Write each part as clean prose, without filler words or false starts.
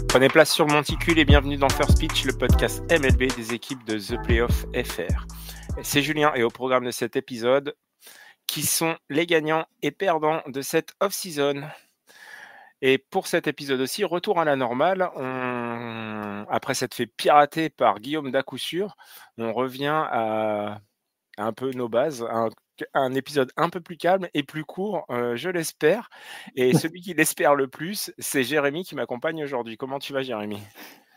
Prenez place sur le monticule et bienvenue dans First Pitch, le podcast MLB des équipes de The Playoff FR. C'est Julien et au programme de cet épisode, qui sont les gagnants et perdants de cette off-season. Et pour cet épisode aussi, retour à la normale. Après s'être fait pirater par Guillaume d'à coup sûr, on revient à un peu nos bases, un épisode un peu plus calme et plus court, je l'espère. Et celui qui l'espère le plus, c'est Jérémy qui m'accompagne aujourd'hui. Comment tu vas, Jérémy ?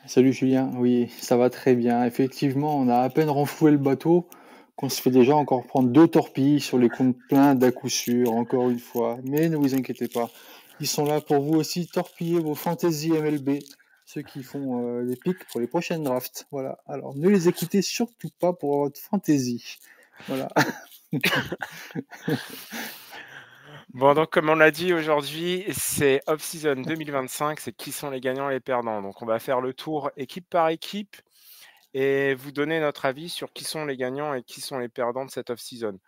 Salut Julien, oui, ça va très bien. Effectivement, on a à peine renfloué le bateau qu'on se fait déjà encore prendre 2 torpilles sur les comptes pleins d'à coup sûr, encore une fois. Mais ne vous inquiétez pas, ils sont là pour vous aussi torpiller vos fantasy MLB, ceux qui font les pics pour les prochaines drafts. Voilà, alors ne les écoutez surtout pas pour votre fantasy. Voilà. Bon, donc comme on l'a dit aujourd'hui, c'est off-season 2025, c'est qui sont les gagnants et les perdants. Donc on va faire le tour équipe par équipe et vous donner notre avis sur qui sont les gagnants et qui sont les perdants de cette off-season.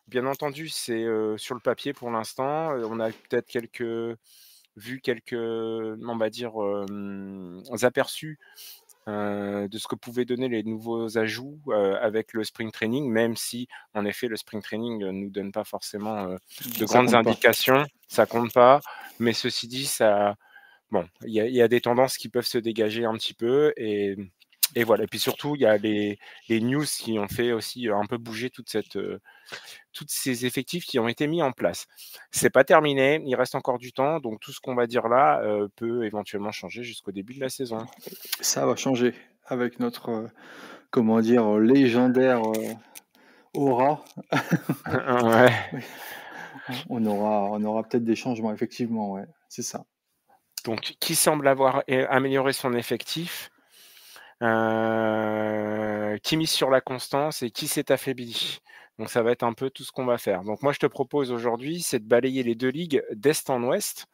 Bien entendu, c'est sur le papier pour l'instant. On a peut-être vu quelques, on va dire, aperçus de ce que pouvaient donner les nouveaux ajouts avec le spring training, même si en effet le spring training ne nous donne pas forcément de grandes indications, ça compte pas, mais ceci dit, il y a des tendances qui peuvent se dégager un petit peu et voilà. Et puis surtout, il y a les news qui ont fait aussi un peu bouger tous ces effectifs qui ont été mis en place. C'est pas terminé, il reste encore du temps, donc tout ce qu'on va dire là peut éventuellement changer jusqu'au début de la saison. Ça va changer avec notre, légendaire aura. Ouais. Oui. On aura peut-être des changements, effectivement, ouais, c'est ça. Donc, qui semble avoir amélioré son effectif, qui mise sur la constance et qui s'est affaibli. Donc, ça va être un peu tout ce qu'on va faire. Donc, moi, je te propose aujourd'hui, c'est de balayer les 2 ligues d'est en ouest,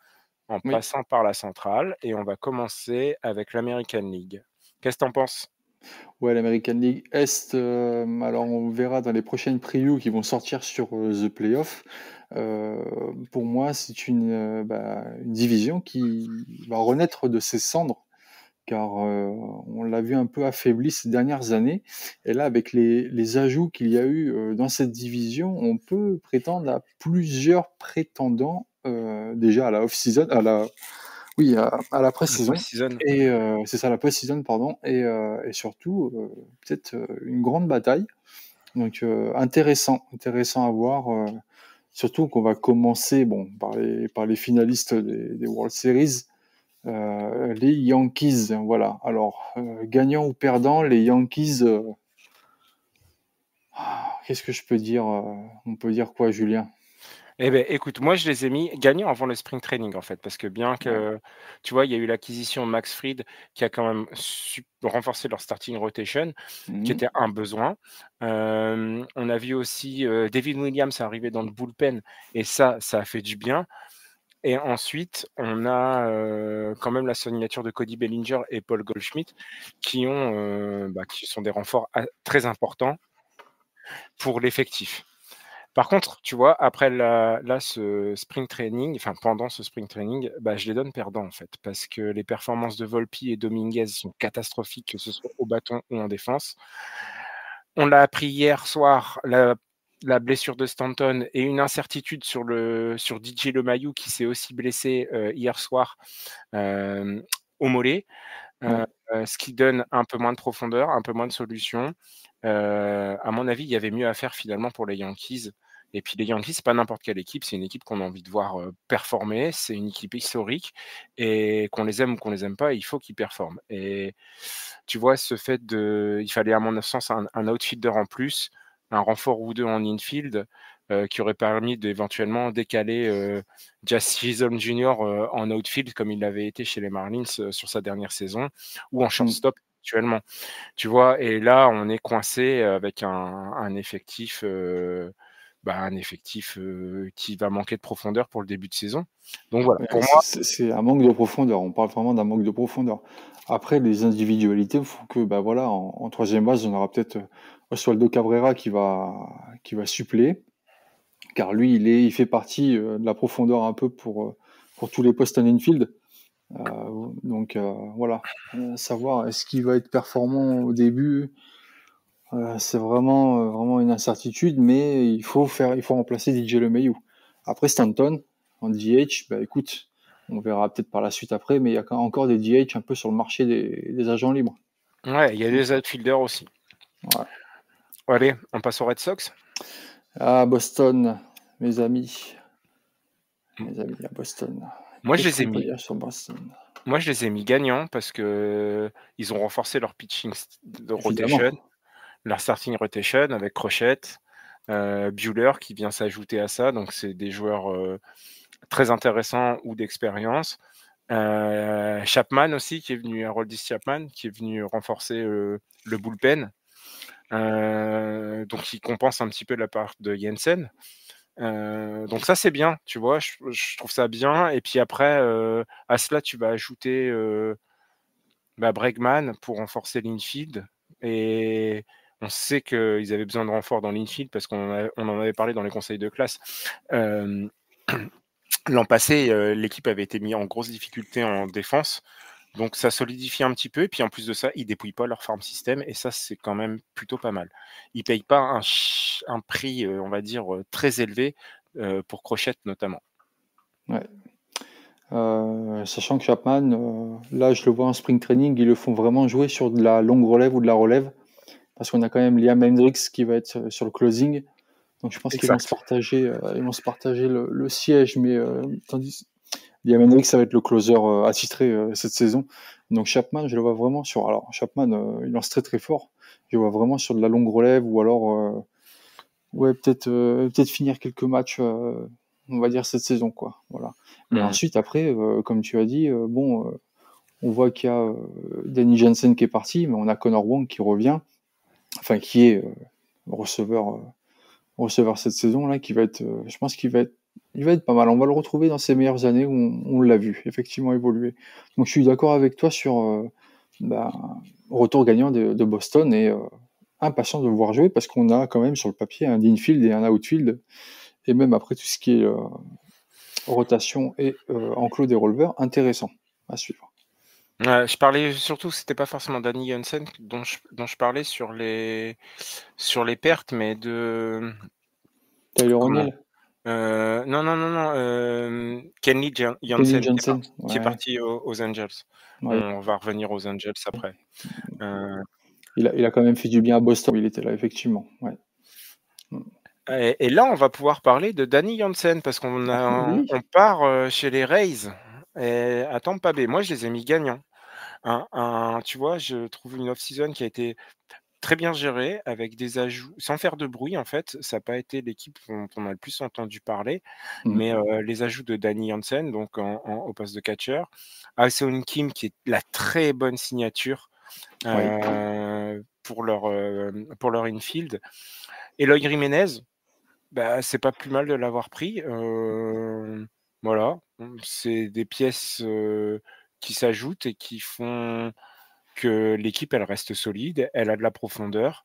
en Oui. passant par la centrale, et on va commencer avec l'American League. Qu'est-ce que tu en penses ? Ouais, l'American League Est, alors on verra dans les prochaines previews qui vont sortir sur The Playoff. Pour moi, c'est une division qui va renaître de ses cendres, car on l'a vu un peu affaibli ces dernières années. Et là, avec les ajouts qu'il y a eu dans cette division, on peut prétendre à plusieurs prétendants déjà à la off-season, à la pré-saison. Post-season. Et c'est ça, la post-season, pardon. Et surtout, peut-être une grande bataille. Donc intéressant à voir. Surtout qu'on va commencer par les finalistes des World Series, les Yankees. Voilà. Alors, gagnant ou perdant, les Yankees. Qu'est-ce que je peux dire On peut dire quoi, Julien ? Eh bien, écoute, moi, je les ai mis gagnants avant le spring training, en fait, parce que bien que, tu vois, il y a eu l'acquisition de Max Fried qui a quand même renforcé leur starting rotation, qui était un besoin. On a vu aussi David Williams arriver dans le bullpen, et ça a fait du bien. Et ensuite, on a quand même la signature de Cody Bellinger et Paul Goldschmidt qui sont des renforts très importants pour l'effectif. Par contre, tu vois, après ce spring training, enfin pendant ce spring training, je les donne perdants en fait, parce que les performances de Volpi et Dominguez sont catastrophiques, que ce soit au bâton ou en défense. On l'a appris hier soir, la blessure de Stanton et une incertitude sur DJ LeMahieu qui s'est aussi blessé hier soir au mollet, ce qui donne un peu moins de profondeur, un peu moins de solutions. À mon avis, il y avait mieux à faire finalement pour les Yankees. Et puis les Yankees, c'est pas n'importe quelle équipe, c'est une équipe qu'on a envie de voir performer, c'est une équipe historique et qu'on les aime ou qu'on les aime pas, il faut qu'ils performent. Et tu vois, il fallait à mon sens un outfielder en plus, un renfort ou deux en infield qui aurait permis d'éventuellement décaler Jazz Chisholm Jr. En outfield comme il l'avait été chez les Marlins sur sa dernière saison ou en shortstop actuellement. Tu vois, et là, on est coincé avec un effectif, qui va manquer de profondeur pour le début de saison. Donc voilà, pour moi. C'est un manque de profondeur. On parle vraiment d'un manque de profondeur. Après, les individualités font que, en troisième base, on aura peut-être Oswaldo Cabrera qui va suppléer, car lui, il fait partie de la profondeur un peu pour tous les postes en infield. Donc voilà, savoir est-ce qu'il va être performant au début, c'est vraiment une incertitude, mais il faut remplacer DJ LeMahieu. Après Stanton, en DH, bah écoute, on verra peut-être par la suite après, mais il y a encore des DH un peu sur le marché des agents libres. Ouais, il y a Donc, des outfielders aussi. ouais. Allez, on passe aux Red Sox. Ah, Boston, mes amis, à Boston. Moi, je Qu'est-ce les ai qu'on peut mis. dire sur Boston? Moi, je les ai mis gagnants parce que ils ont renforcé leur pitching de rotation, Évidemment. leur starting rotation avec Crochet, Buehler qui vient s'ajouter à ça. Donc, c'est des joueurs très intéressants ou d'expérience. Chapman aussi, qui est venu, Haroldis Chapman, qui est venu renforcer le bullpen. Donc, il compense un petit peu la part de Jensen. Donc ça c'est bien, tu vois, je trouve ça bien. Et puis après, à cela tu vas ajouter Bregman pour renforcer l'infield. Et on sait qu'ils avaient besoin de renfort dans l'infield parce qu'on en avait parlé dans les conseils de classe. L'an passé, l'équipe avait été mise en grosse difficulté en défense. Donc ça solidifie un petit peu. Et puis en plus de ça, ils ne dépouillent pas leur farm system. Et ça, c'est quand même plutôt pas mal. Ils ne payent pas un prix, on va dire, très élevé pour Crochet notamment. Ouais. Sachant que Chapman, là je le vois en spring training, ils le font vraiment jouer sur de la longue relève ou de la relève. Parce qu'on a quand même Liam Hendricks qui va être sur le closing. Donc je pense qu'ils vont se Exact. partager, le siège, mais tandis Liam Hendricks, ça va être le closer attitré cette saison. Donc Chapman, je le vois vraiment sur. Alors Chapman, il lance très très fort. Je le vois vraiment sur de la longue relève ou alors ouais peut-être finir quelques matchs, on va dire cette saison quoi. Voilà. Mais ensuite après, comme tu as dit, bon, on voit qu'il y a Danny Jansen qui est parti, mais on a Connor Wong qui revient, enfin qui est receveur cette saison là, qui va être, je pense il va être pas mal. On va le retrouver dans ses meilleures années où on l'a vu effectivement évoluer. Donc je suis d'accord avec toi sur retour gagnant de Boston et impatient de le voir jouer parce qu'on a quand même sur le papier un infield et un outfield et même après tout ce qui est rotation et enclos des releveurs intéressant à suivre. Je parlais surtout, c'était pas forcément Danny Jansen dont je parlais sur les pertes, mais de Tyler comment? O'Neill, Non, Kenley Kenny Jansen Jansen, qui est ouais, parti aux Angels. ouais. On va revenir aux Angels après. Heu Il a quand même fait du bien à Boston, il était là effectivement. Ouais. et là, on va pouvoir parler de Danny Jansen parce Oui. on part, chez les Rays et à Tampa Bay. Moi, je les ai mis gagnants. Tu vois, je trouve une off-season qui a été très bien gérée avec des ajouts sans faire de bruit en fait. Ça a pas été l'équipe dont on a le plus entendu parler, mais les ajouts de Danny Jansen donc au poste de catcher, Ha-Seong Kim qui est la très bonne signature, Oui. pour leur infield. Eloy Jiménez, bah, c'est pas plus mal de l'avoir pris, voilà, c'est des pièces, qui s'ajoutent et qui font que l'équipe, elle reste solide, elle a de la profondeur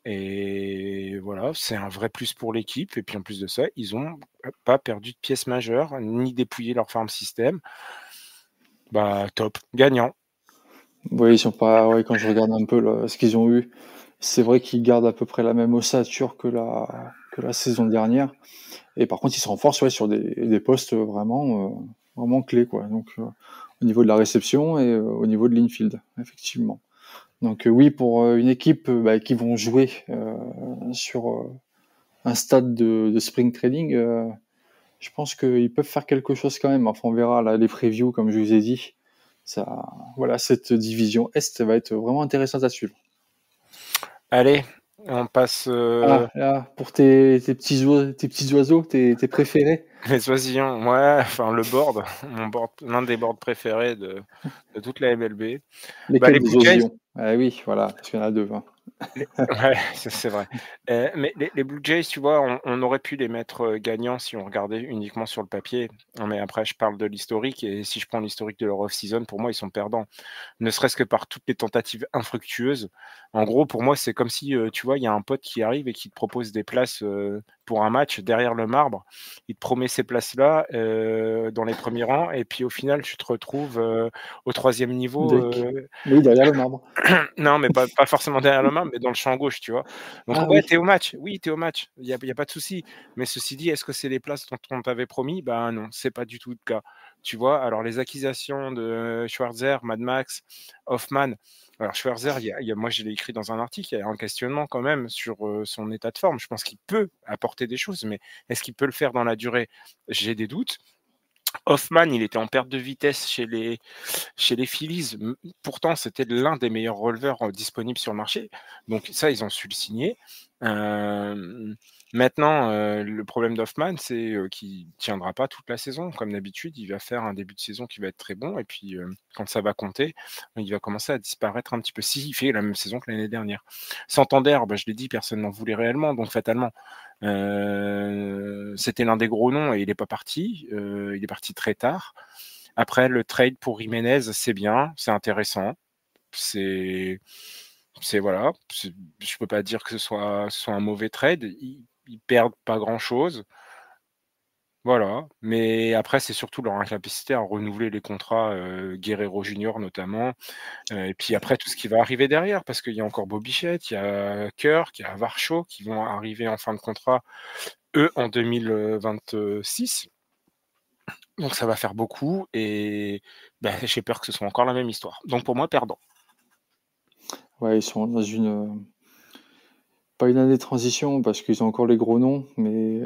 et voilà, c'est un vrai plus pour l'équipe et puis en plus de ça, ils ont pas perdu de pièces majeures, ni dépouillé leur farm system. Bah, top, gagnant. Oui, ils sont pas. Ouais, quand je regarde un peu ce qu'ils ont eu, c'est vrai qu'ils gardent à peu près la même ossature que la saison dernière. Et par contre, ils se renforcent ouais, sur des postes vraiment clés, quoi. Donc, au niveau de la réception et au niveau de l'infield, effectivement. Donc, oui, pour une équipe qui vont jouer sur un stade de spring training, je pense qu'ils peuvent faire quelque chose quand même. Enfin, on verra là, les previews, comme je vous ai dit. Ça, voilà, cette division Est va être vraiment intéressante à suivre. Allez, on passe, Ah, là, pour tes petits oiseaux, tes préférés. les oisillons, ouais, enfin le board, l'un des boards préférés de toute la MLB. Bah, Lesquels les des Blue Jays. oisillons? Ah oui, voilà, parce qu'il y en a deux. Hein. Ouais, ça c'est vrai. Mais les Blue Jays, tu vois, on aurait pu les mettre, gagnants si on regardait uniquement sur le papier. Non, mais après je parle de l'historique et si je prends l'historique de leur off-season, pour moi, ils sont perdants. Ne serait-ce que par toutes les tentatives infructueuses. En gros, pour moi, c'est comme si, tu vois, il y a un pote qui arrive et qui te propose des places, pour un match derrière le marbre. Il te promet ces places-là, dans les premiers rangs et puis au final, tu te retrouves, au troisième niveau, Deck. Oui, derrière le marbre. non, mais pas forcément derrière le marbre, mais dans le champ gauche, tu vois? Donc Ah ouais, oui. tu es au match. Oui, tu es au match. Il y a pas de souci. Mais ceci dit, est-ce que c'est les places dont on t'avait promis? Bah non, c'est pas du tout le cas. Tu vois? Alors les accusations de Schwarzer, Mad Max, Hoffman. Alors Schwarzer, moi je l'ai écrit dans un article, il y a un questionnement quand même sur, son état de forme. Je pense qu'il peut apporter des choses, mais est-ce qu'il peut le faire dans la durée? J'ai des doutes. Hoffman, il était en perte de vitesse chez les Phillies. Pourtant, c'était l'un des meilleurs releveurs, disponibles sur le marché. Donc ça, ils ont su le signer. Maintenant, le problème d'Hoffman, c'est, qu'il tiendra pas toute la saison. Comme d'habitude, il va faire un début de saison qui va être très bon et puis, quand ça va compter, il va commencer à disparaître un petit peu. S'il fait la même saison que l'année dernière. Santander, bah, je l'ai dit, personne n'en voulait réellement, donc fatalement, c'était l'un des gros noms et il est pas parti. Il est parti très tard. Après, le trade pour Jiménez, c'est bien, c'est intéressant. C'est voilà, je peux pas dire que ce soit un mauvais trade. Ils perdent pas grand-chose, voilà. Mais après, c'est surtout leur incapacité à renouveler les contrats, Guerrero Junior notamment, et puis après tout ce qui va arriver derrière parce qu'il y a encore Bobby Bichette, il y a Kirk, il y a Varsho qui vont arriver en fin de contrat, eux, en 2026. Donc ça va faire beaucoup et bah, j'ai peur que ce soit encore la même histoire. Donc pour moi, perdant. Ouais, ils sont dans une, pas une année de transition parce qu'ils ont encore les gros noms, mais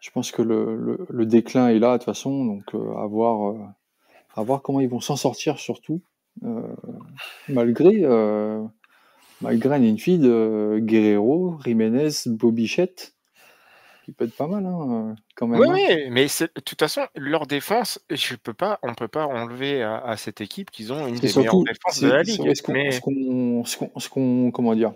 je pense que le déclin est là de toute façon, donc à voir comment ils vont s'en sortir surtout, heu, malgré, malgré un infield, Guerrero, Jiménez, Bobichette, qui peut être pas mal, hein, quand Oui, même, hein. oui, mais de toute façon, leur défense, on peut pas enlever à cette équipe qu'ils ont une C'est des meilleures surtout, défenses de la c'est ligue. ouais, Mais ce qu'on comment dire?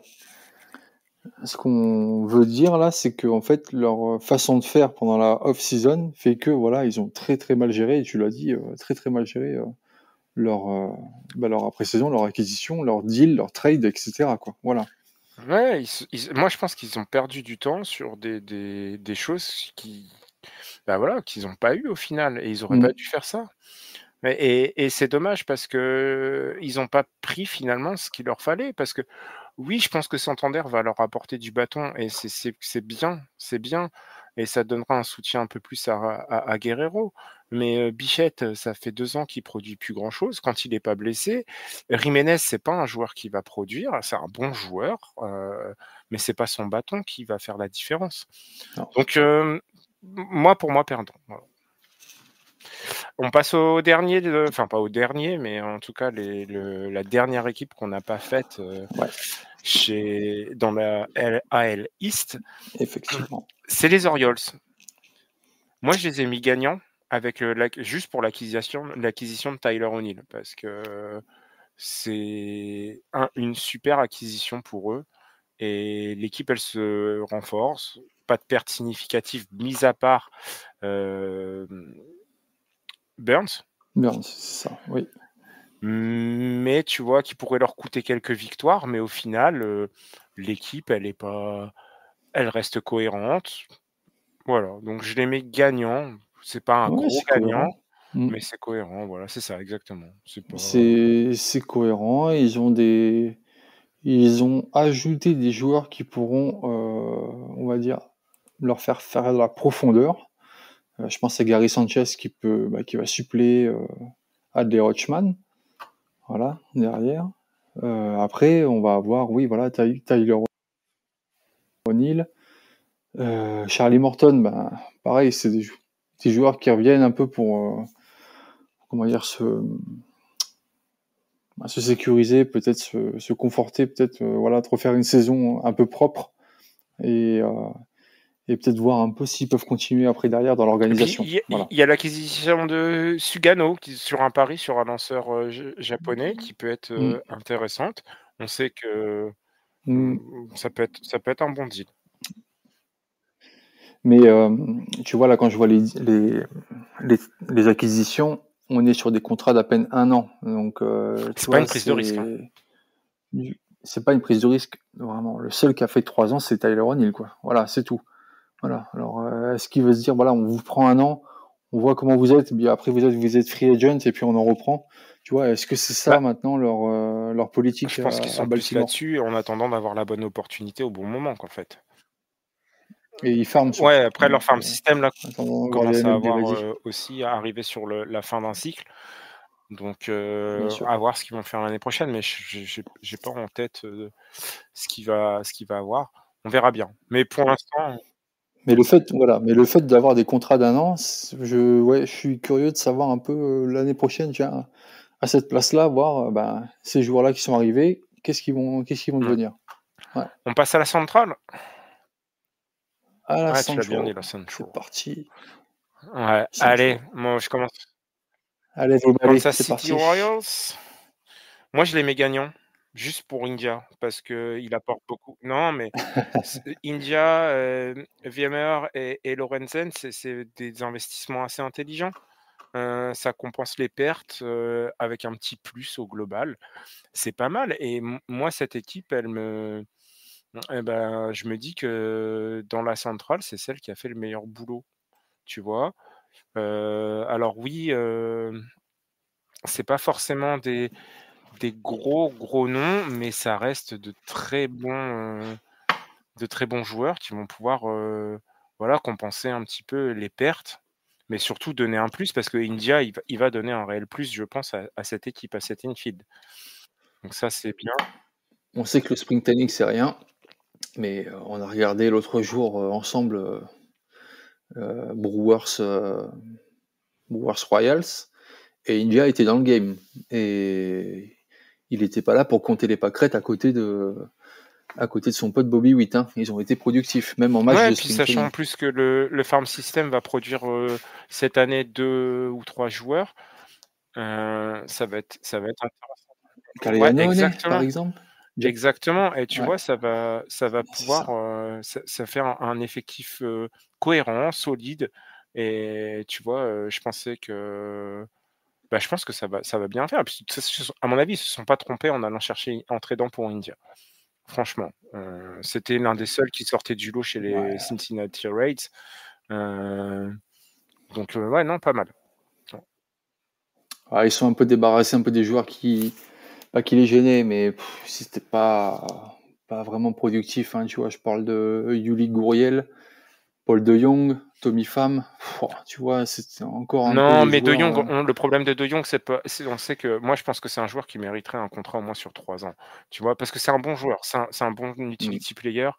Ce qu'on veut dire là, c'est qu'en fait, leur, façon de faire pendant la off season fait que, voilà, ils ont très, très mal géré et tu l'as dit, très, très mal géré, leur, leur après-saison, leur acquisition, leur deal, leur trade et cetera, quoi. Voilà. ouais, moi je pense qu'ils ont perdu du temps sur des choses bah voilà, qu'ils n'ont pas eu au final et ils auraient pas Mmh. dû faire ça. Et c'est dommage parce que ils n'ont pas pris finalement ce qu'il leur fallait. Parce que oui, je pense que Santander va leur apporter du bâton et c'est bien et ça donnera un soutien un peu plus à Guerrero. Mais, Bichette, ça fait 2 ans qu'il produit plus grand chose quand il n'est pas blessé. Jiménez, c'est pas un joueur qui va produire, c'est un bon joueur, mais c'est pas son bâton qui va faire la différence. Alors, Donc, pour moi, perdant, voilà. On passe au dernier enfin pas au dernier, mais en tout cas la dernière équipe qu'on n'a pas faite, ouais, dans la AL East, effectivement. c'est les Orioles. Moi, je les ai mis gagnants avec, juste pour l'acquisition de Tyler O'Neill parce que c'est une super acquisition pour eux et l'équipe, elle se renforce. Pas de perte significative mis à part, hem, Burns. Burns, c'est ça, oui. Mais tu vois, qui pourrait leur coûter quelques victoires, mais au final, l'équipe, elle reste cohérente. Voilà, donc je les mets gagnants. C'est pas un Ouais, gros c'est gagnant, cohérent. Mmh. mais c'est cohérent, voilà, c'est ça exactement. C'est pas C'est cohérent, ils ont ajouté des joueurs qui pourront, on va dire, leur faire de la profondeur. Je pense à Gary Sanchez qui va suppléer, Adley Rutschman, voilà, derrière. Après, on va avoir, oui, voilà, Tyler O'Neill, Charlie Morton, ben, pareil, c'est des joueurs qui reviennent un peu pour, comment dire, se sécuriser, peut-être se conforter, peut-être, voilà, de refaire une saison un peu propre et, heu, et peut-être voir un peu s'ils peuvent continuer après derrière dans et puis l'organisation. il Voilà. y a l'acquisition de Sugano qui sur un pari sur un lanceur, japonais qui peut être, Mmh. intéressante. On sait que Ça peut être un bon deal. Mais tu vois, là, quand je vois les acquisitions, on est sur des contrats d'à peine 1 an. Donc, tu C'est pas vois, une prise de risque, hein. c'est pas une prise de risque, vraiment. Le seul qui a fait 3 ans, c'est Tyler O'Neill, quoi. Voilà, c'est tout. Voilà. Alors, est-ce qu'il veut se dire, voilà, on vous prend 1 an, on voit comment vous êtes, puis après vous êtes free agent et puis on en reprend. Tu vois, est-ce que c'est ça Bah, maintenant leur politique je pense qu'ils à sont plus Baltimore? là-dessus en attendant d'avoir la bonne opportunité au bon moment, qu'en fait. Et ils farment Ouais, surtout. après leur Donc, farm system là attendons de voir les commence à MLB, avoir, vas-y. aussi à arriver sur la fin d'un cycle. Donc, Bien sûr. à voir ce qu'ils vont faire l'année prochaine, mais j'ai pas en tête, ce qu'il va avoir. On verra bien. Mais pour l'instant, Mais le fait d'avoir des contrats d'1 an, je suis curieux de savoir un peu, l'année prochaine, tiens, à cette place-là, voir, ben, ces joueurs-là qui sont arrivés, qu'est-ce qu'ils vont mmh. devenir? Ouais. On passe à la centrale? À la Ouais, tu l'as bien Central, dit, la c'est central. parti. Ouais, allez, Central. moi je commence. Allez everybody, Kansas c'est City parti. Royals. Moi, je les mets gagnants, juste pour India, parce qu'il apporte beaucoup. Non, mais India, Wiemer et Lorenzen, c'est des investissements assez intelligents. Ça compense les pertes, avec un petit plus au global. C'est pas mal et moi, cette équipe, je me dis que dans la centrale, c'est celle qui a fait le meilleur boulot, tu vois? Alors oui, c'est pas forcément des gros, gros noms, mais ça reste de très bons joueurs qui vont pouvoir, voilà, compenser un petit peu les pertes, mais surtout donner un plus parce que India, il va donner un réel plus, je pense, à cette équipe, à cet infield. Donc ça, c'est bien. On sait que le spring training, c'est rien, mais on a regardé l'autre jour, ensemble, Brewers, Brewers Royals et India était dans le game et il était pas là pour compter les pâquerettes à côté de son pote Bobby Witt, hein. Ils ont été productifs, même en match Ouais, de puis spring sachant en training. plus que le farm system va produire, cette année 2 ou 3 joueurs, ça va être intéressant. Ouais, Caglianone, par exactement. exemple? Jack Exactement et tu Ouais, vois, ça va c'est pouvoir, ça. ça fait un effectif, cohérent, solide et tu vois, je pensais que je pense que ça va bien faire. Puis, à mon avis, ils se sont pas trompés en allant chercher un tradant pour India. Franchement, c'était l'un des seuls qui sortait du lot chez les Ouais. Cincinnati Reds, heu, donc ouais, non, pas mal. Ah, ils sont un peu débarrassés un peu des joueurs qui pas qui les gênaient, mais c'était pas vraiment productif, hein, tu vois? Je parle de Yuli Gurriel, Paul De Jong, Tommy Pham, tu vois? C'était encore un peu Non, des mais De joueurs, Jong, le problème de Jong, c'est on sait que moi, je pense que c'est un joueur qui mériterait un contrat au moins sur 3 ans, tu vois? Parce que c'est un bon joueur, c'est un bon mmh, utility player,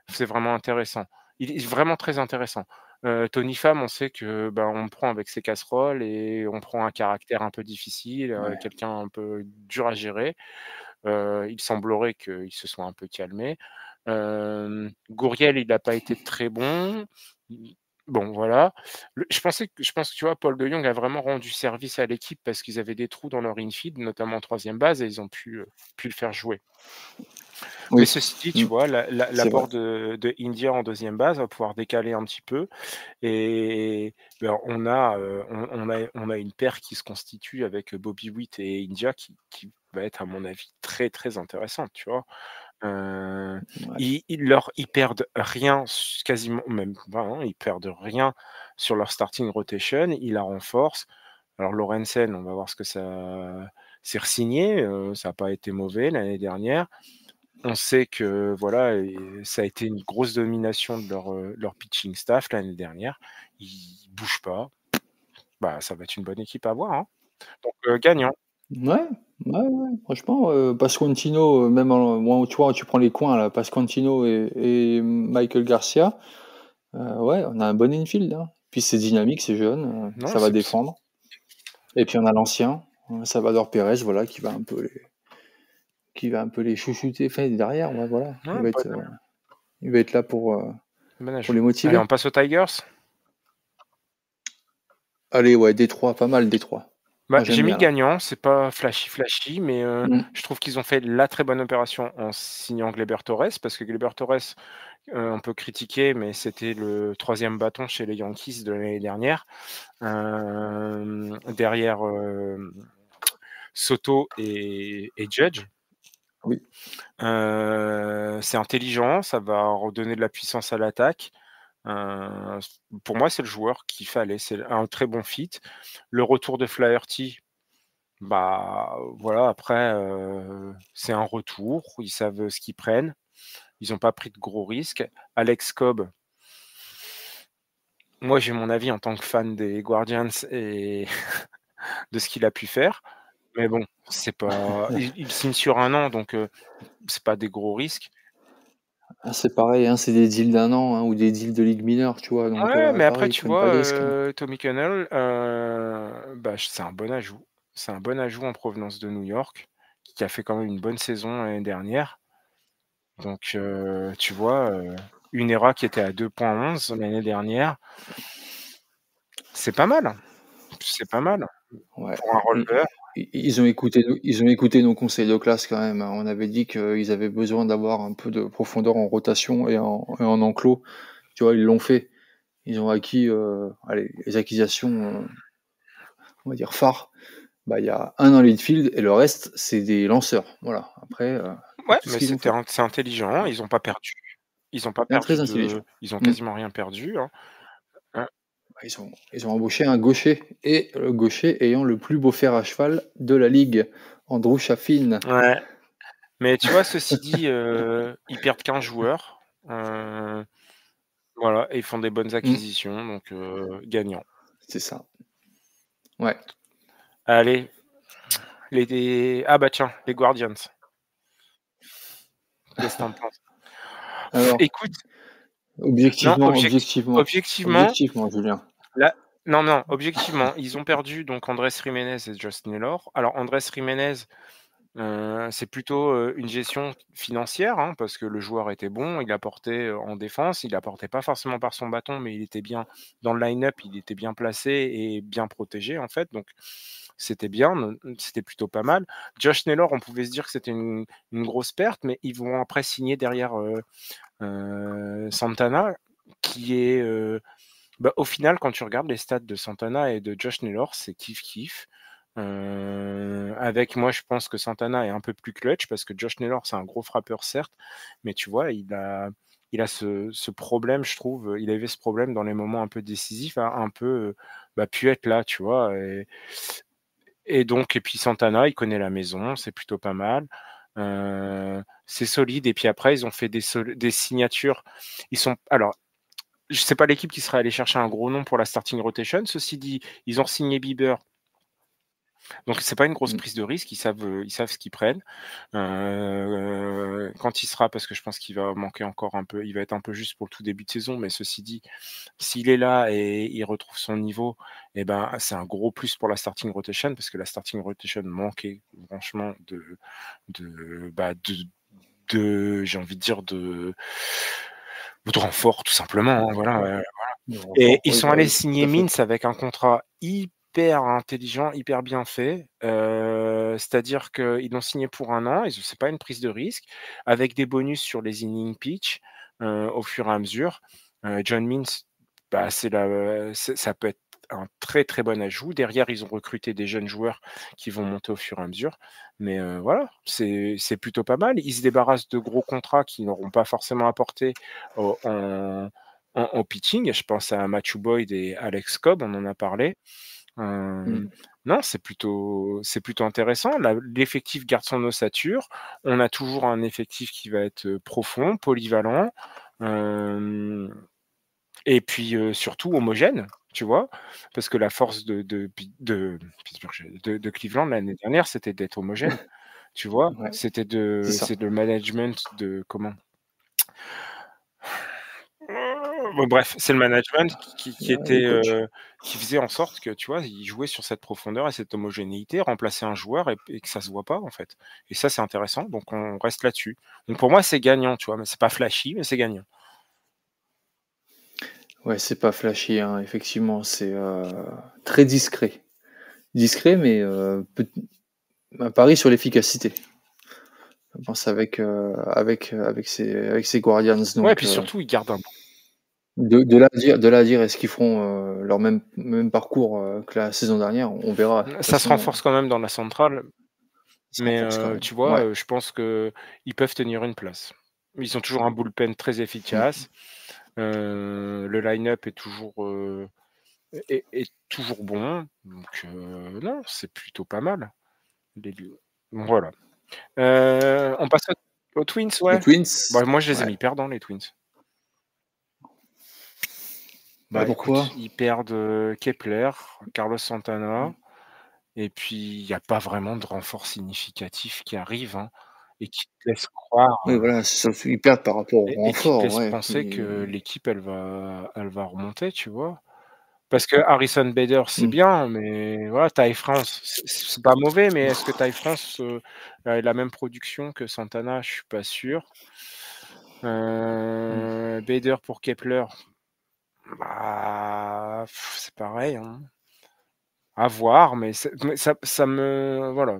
c'est vraiment intéressant. Il est vraiment très intéressant. Tony Pham, on sait que, on le prend avec ses casseroles et on prend un caractère un peu difficile, ouais. quelqu'un un peu dur à gérer. Il semblerait qu'il se soit un peu calmé. Gouriel, il n'a pas été très bon. Il Bon, voilà. Je pense que, tu vois, Paul de Jong a vraiment rendu service à l'équipe parce qu'ils avaient des trous dans leur infield, notamment en 3e base et ils ont pu le faire jouer. Mais Oui, ceci dit, tu mmh, vois, c'est vrai. l'apport de India en 2e base va pouvoir décaler un petit peu et on a une paire qui se constitue avec Bobby Witt et India qui va être, à mon avis, très, très intéressante, tu vois? Ouais. Ils perdent rien quasiment même pas, hein, ils perdent rien sur leur starting rotation, ils la renforcent. Alors Lorenzen, on va voir ce que ça c'est re-signé, ça a pas été mauvais l'année dernière. On sait que voilà et ça a été une grosse domination de leur pitching staff l'année dernière. Ils bougent pas. Ça va être une bonne équipe à voir, hein. Donc gagnant. Ouais, ouais, franchement, Pasquantino, même en bon, tu vois, tu prends les coins là, Pasquantino et Michael Garcia, ouais, on a un bon infield, hein. Puis c'est dynamique, c'est jeune, Non, ça va défendre. Et puis on a l'ancien, Salvador Pérez, voilà, qui va un peu les chouchouter, enfin derrière, ouais, voilà, ouais, il va être là bon pour ajout. les Allez, on motiver. passe aux Tigers? Allez, ouais, Détroit, pas mal Détroit. Moi, J'ai j'aime mis bien là. gagnant, c'est pas flashy, mais Mmh. je trouve qu'ils ont fait la très bonne opération en signant Gleyber Torres, parce que Gleyber Torres, on peut critiquer, mais c'était le 3e bâton chez les Yankees de l'année dernière, derrière, Soto et Judge. Oui. C'est intelligent, ça va redonner de la puissance à l'attaque. Pour moi, c'est le joueur qu'il fallait, c'est un très bon fit. Le retour de Flaherty, bah, voilà, après, c'est un retour, ils savent ce qu'ils prennent. Ils ont pas pris de gros risques. Alex Cobb, moi, j'ai mon avis en tant que fan des Guardians et de ce qu'il a pu faire, mais bon, c'est pas il signe sur 1 an, donc c'est pas des gros risques. Ah, c'est pareil, hein, c'est des deals d'1 an, hein, ou des deals de ligue mineure, tu vois? Donc Ouais, mais après, pareil, ils tu prennent pas vois, de risques, hein. Tommy Cannell, bah, c'est un bon ajout. C'est un bon ajout en provenance de New York, qui a fait quand même une bonne saison l'année dernière. Donc tu vois, une ERA qui était à 2,11 l'année dernière, c'est pas mal, c'est pas mal Ouais. pour un releveur. Ils ont écouté nos conseils de classe quand même, hein. On avait dit qu'ils avaient besoin d'avoir un peu de profondeur en rotation et en enclos. Tu vois, ils l'ont fait. Ils ont acquis, allez, les acquisitions, on va dire phares. Bah, il y a un dans l'infield et le reste, c'est des lanceurs. Voilà. Après, c'est Ouais, tout ce mais qu'ils ont fait. c'est intelligent, ils ont pas perdu. Ils ont pas Bien, très perdu intelligent. ils ont Mmh. quasiment rien perdu, hein. Hein, Bah, ils ont embauché un gaucher et le gaucher ayant le plus beau fer à cheval de la ligue, Andrew Chafin. ouais, mais tu vois, ceci dit, ils perdent qu'un joueur, voilà, et ils font des bonnes Mmh, acquisitions, donc gagnant. c'est ça. Ouais. Allez, ah bah tiens, les Guardians, qu'est-ce que tu en penses? Alors, Écoute, non, objectivement, objectivement, objectivement, objectivement, Julien. là non, non, objectivement, ils ont perdu donc Andrés Giménez et Justin Taylor. Alors Andrés Giménez, c'est plutôt, une gestion financière, hein, parce que le joueur était bon, il apportait, en défense, il apportait pas forcément par son bâton, mais il était bien dans le line-up, il était bien placé et bien protégé, en fait, donc c'était bien, c'était plutôt pas mal. Josh Naylor, on pouvait se dire que c'était une grosse perte, mais ils vont après signer derrière, Santana qui est, bah, au final, quand tu regardes les stats de Santana et de Josh Naylor, c'est kiff-kiff. Avec moi, je pense que Santana est un peu plus clutch parce que Josh Naylor, c'est un gros frappeur, certes, mais tu vois, il a ce problème, je trouve, il avait ce problème dans les moments un peu décisifs, à un peu, bah, pu être là, tu vois? Et donc et puis Santana, il connaît la maison, c'est plutôt pas mal. C'est solide et puis après, ils ont fait des signatures. Alors c'est pas l'équipe qui serait allée chercher un gros nom pour la starting rotation. Ceci dit, ils ont signé Bieber, donc c'est pas une grosse Mmh. prise de risque. Ils savent ce qu'ils prennent. Quand il sera, parce que je pense qu'il va manquer encore un peu, il va être un peu juste pour le tout début de saison, mais ceci dit, s'il est là et il retrouve son niveau, et ben, c'est un gros plus pour la starting rotation parce que la starting rotation manquait franchement bah, j'ai envie de dire de renfort tout simplement, hein, voilà, Ouais, le et renfort, ils oui, sont bah, allés oui, tout signer à fait. Mintz avec un contrat hyper intelligent, hyper bien fait. C'est-à-dire qu'ils l'ont signé pour 1 an, c'est pas une prise de risque, avec des bonus sur les inning pitch, au fur et à mesure. John Mintz, bah, ça peut être un très, très bon ajout. Derrière, ils ont recruté des jeunes joueurs qui vont monter au fur et à mesure. Mais voilà, c'est plutôt pas mal. Ils se débarrassent de gros contrats qui n'auront pas forcément apporté au en pitching. Je pense à Matthew Boyd et Alex Cobb, on en a parlé. Mmh. Non, c'est plutôt intéressant. L'effectif garde son ossature. On a toujours un effectif qui va être, profond, polyvalent, hem et puis, surtout homogène, tu vois? Parce que la force de Pittsburgh, de Cleveland l'année dernière, c'était d'être homogène, tu vois? Ouais, c'est C'est ça. le management de comment? Bon bref, c'est le management qui Les était, coachs. qui faisait en sorte que, tu vois, il jouait sur cette profondeur et cette homogénéité, remplacer un joueur et que ça se voit pas, en fait, et ça, c'est intéressant, donc on reste là-dessus. Donc pour moi, c'est gagnant, tu vois? Mais c'est pas flashy, mais c'est gagnant. Ouais, c'est pas flashy, hein, effectivement, c'est, très discret. discret, mais un pari sur l'efficacité. Je pense avec ces Guardians, Ouais, donc puis surtout, ils gardent un de là à dire est-ce qu'ils feront, leur même parcours, que la saison dernière? On verra. De toute ça se façon, renforce quand même dans la centrale, ça se mais renforce quand même. tu vois, Ouais. je pense qu'ils peuvent tenir une place. Ils ont toujours un bullpen très Mmh. efficace, le line-up est toujours bon, donc non, c'est plutôt pas mal. Les donc voilà. On passe aux Twins, Les ouais? Twins? Bah, moi, je les ai Ouais. mis perdants, les Twins. Ouais, Bah, pourquoi? écoute, ils perdent, Kepler, Carlos Santana et puis il y a pas vraiment de renfort significatif qui arrive, hein et qui te laisse croire, Oui, voilà, c'est surtout ils perdent par rapport au et qui te renfort, laisse ouais, penser que qui l'équipe, elle va remonter, tu vois? Parce que Harrison Bader, c'est mmh, bien, mais voilà, Ty France, c'est pas mauvais, mais est-ce que Ty France, a la même production que Santana? Je suis pas sûr. mmh, Bader pour Kepler, bah, c'est pareil, hein. À voir, mais ça me voilà,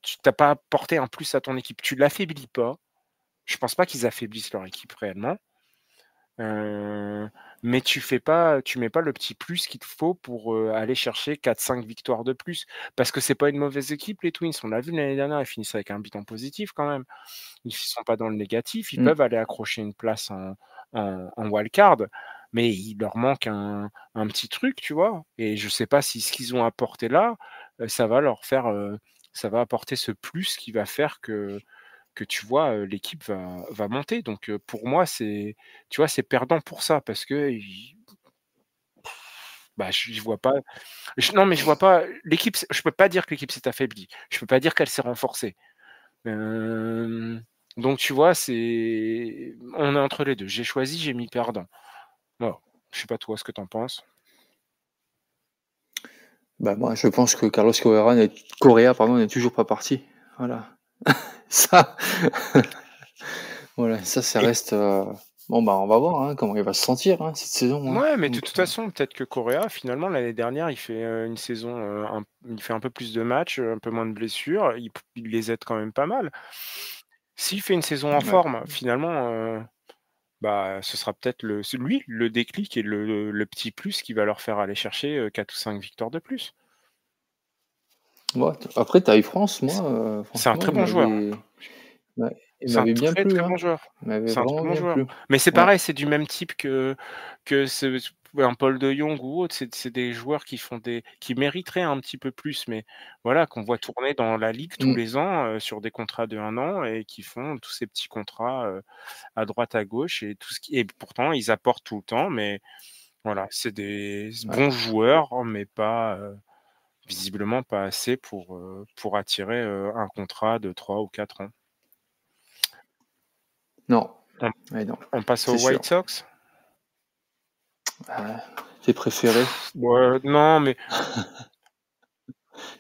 tu pas apporté un plus à ton équipe. Tu l'affaiblis pas. Je pense pas qu'ils affaiblissent leur équipe réellement, heu, mais tu mets pas le petit plus qu'il te faut pour, aller chercher 4-5 victoires de plus. Parce que c'est pas une mauvaise équipe les Twins, on l'a vu l'année dernière, ils finissent avec un bilan positif quand même. Ils sont pas dans le négatif, ils mmh, peuvent aller accrocher une place en wild-card, mais il leur manque un petit truc, tu vois? Et je sais pas si ce qu'ils ont apporté là, ça va leur faire, ça va apporter ce plus qui va faire que tu vois, l'équipe va monter. Donc pour moi, tu vois, c'est perdant pour ça parce qu'ils bah, je vois pas non, mais je vois pas l'équipe je peux pas dire que l'équipe s'est affaiblie. Je peux pas dire qu'elle s'est renforcée. Hem, donc tu vois, on est entre les 2. J'ai mis perdant. Voilà. Je sais pas toi ce que tu en penses? bah, moi, je pense que Carlos Correa, pardon, n'est toujours pas parti. Voilà. Ça, voilà, ça Et reste, bon, bah, on va voir, hein, comment il va se sentir, hein, cette saison, hein, ouais, mais de donc toute façon, peut-être que Correa, finalement, l'année dernière, il fait, une saison, il fait un peu plus de matchs, un peu moins de blessures, il les aide quand même pas mal. S'il fait une saison en ouais. forme, finalement, bah, ce sera peut-être c'est lui, le déclic et le petit plus qui va leur faire aller chercher, 4 ou 5 victoires de plus. Ouais, après Taille France, moi, C'est un franchement, très bon joueur. il C'est un m'avait bien très, plu, très hein. bon joueur. Il m'avait C'est un très vraiment bon bien joueur. plu. Mais c'est Ouais. pareil, c'est du même type que un Paul de Jong ou autre. C'est des joueurs qui mériteraient un petit peu plus, mais voilà, qu'on voit tourner dans la ligue tous Mmh, les ans, sur des contrats de 1 an et qui font tous ces petits contrats, à droite, à gauche et tout ce qui et pourtant ils apportent tout le temps, mais voilà, c'est des ouais. bons joueurs, mais pas, visiblement pas assez pour attirer, un contrat de 3 ou 4 ans. Non, On ouais, non, on passe aux c'est sûr. White Sox? Tes préférés? Ouais, non, mais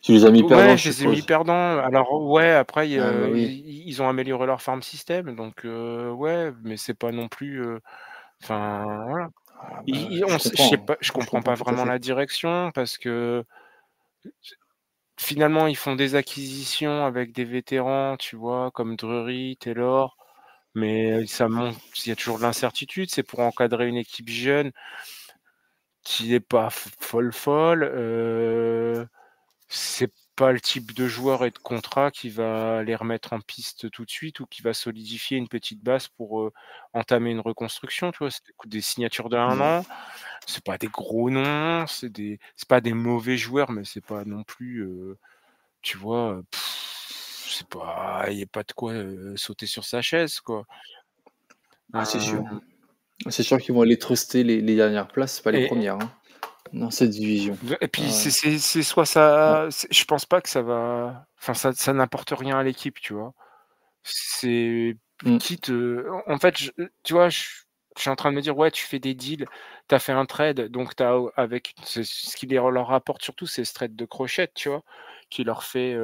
Tu les as mis ouais, perdants, je je les ai mis suppose? perdants. Alors ouais, après Ah bah, oui. ils ont amélioré leur farm system, donc ouais, mais c'est pas non plus, enfin voilà. Ah bah, Ils je je sais comprends, pas, je je comprends comprends pas tout à vraiment fait. la direction parce que finalement ils font des acquisitions avec des vétérans, tu vois? Comme Drury, Taylor, mais ça montre il y a toujours de l'incertitude. C'est pour encadrer une équipe jeune qui est pas folle, c'est pas le type de joueur et de contrat qui va les remettre en piste tout de suite ou qui va solidifier une petite base pour, entamer une reconstruction, tu vois? C'est des signatures de 1 Non. an, c'est pas des gros noms, c'est pas des mauvais joueurs, mais c'est pas non plus, tu vois, c'est pas il y a pas de quoi, sauter sur sa chaise, quoi. Ah, c'est sûr. Hem C'est sûr qu'ils vont aller truster les dernières places, pas les et premières, hein, dans cette division. et puis Ah ouais. c'est soit Ouais. ça je pense pas que ça va enfin ça n'apporte rien à l'équipe, tu vois? C'est Mmh. quitte, en fait, tu vois, je suis en train de me dire: «Ouais, tu fais des deals, tu as fait un trade, donc tu as avec» c'est ce qui leur rapporte surtout, c'est ce trade de Crochet, tu vois? Qui leur fait,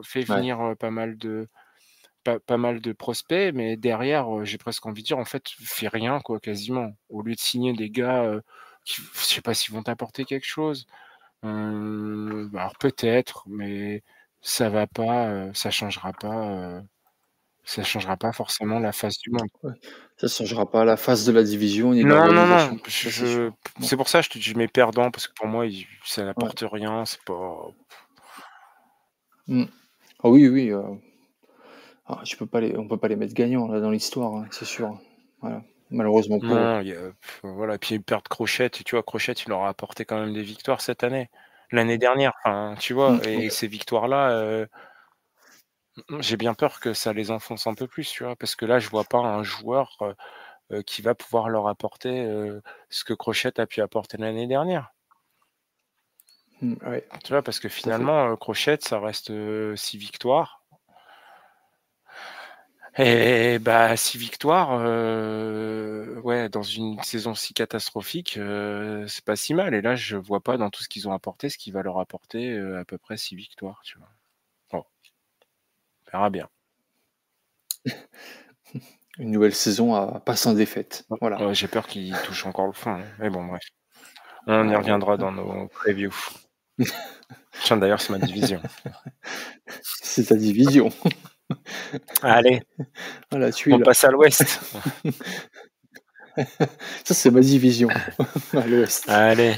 fait Ouais. venir, pas mal de prospects, mais derrière, j'ai presque envie de dire, en fait, fais rien, quoi, quasiment. Au lieu de signer des gars, qui je sais pas s'ils vont t'apporter quelque chose. Alors peut-être, mais ça va pas, ça changera pas forcément la face du monde. Ouais, ça changera pas la face de la division ni de Non, non, non, l'organisation, ça c'est sûr. Non, c'est pour ça que je te dis je mets perdant parce que pour moi, ça ouais. n'apporte rien, c'est pas Mmh. Ah oui, oui, on peut pas les mettre gagnants là dans l'histoire, hein, c'est sûr. Voilà, malheureusement pour eux. non, voilà, puis ils perdent Crochet, tu vois? Crochet, il leur a apporté quand même des victoires cette année. L'année dernière, enfin, tu vois? Ouais. Et ces victoires-là, j'ai bien peur que ça les enfonce un peu plus, tu vois? Parce que là, je vois pas un joueur, qui va pouvoir leur apporter, ce que Crochet a pu apporter l'année dernière. Ouais, Tu vois? Parce que tout à fait. finalement, Crochet, ça reste, 6 victoires et bah, 6 victoires, ouais, dans une saison si catastrophique, c'est pas si mal et là, je vois pas dans tout ce qu'ils ont apporté, ce qui va leur apporter, à peu près 6 victoires, tu vois? Bon, on verra bien. Une nouvelle saison à pas sans défaite, voilà. Ouais, j'ai peur qu'ils touchent encore le fond, hein, mais bon, bref. On y Ah ouais. reviendra dans nos previews. Tiens, d'ailleurs, c'est ma division. C'est ta division. Allez, Voilà, on suis-la. passe à l'ouest. Ça, c'est ma division à l'ouest. Allez.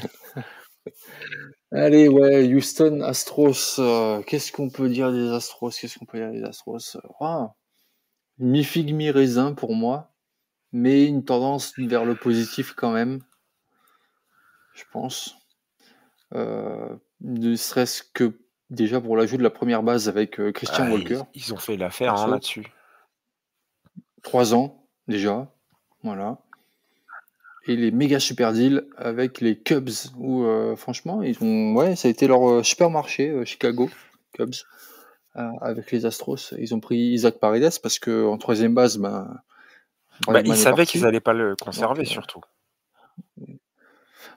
Allez, ouais, Houston Astros, qu'est-ce qu'on peut dire des Astros? Qu'est-ce qu'on peut dire des Astros? Mi-figue, mi-raisin pour moi, mais une tendance vers le positif quand même, je pense. Ne serait-ce que déjà pour l'ajout de la première base avec, Christian Ah, Walker, ils ont fait l'affaire, hein, perso. là-dessus. 3 ans déjà, voilà. Et les méga super deals avec les Cubs où, franchement, ça a été leur, super marché, Chicago Cubs, avec les Astros. Ils ont pris Isaac Paredes parce que en troisième base, ben, Bah, ils Bregman est savaient qu'ils parti. allaient pas le Donc, conserver, surtout.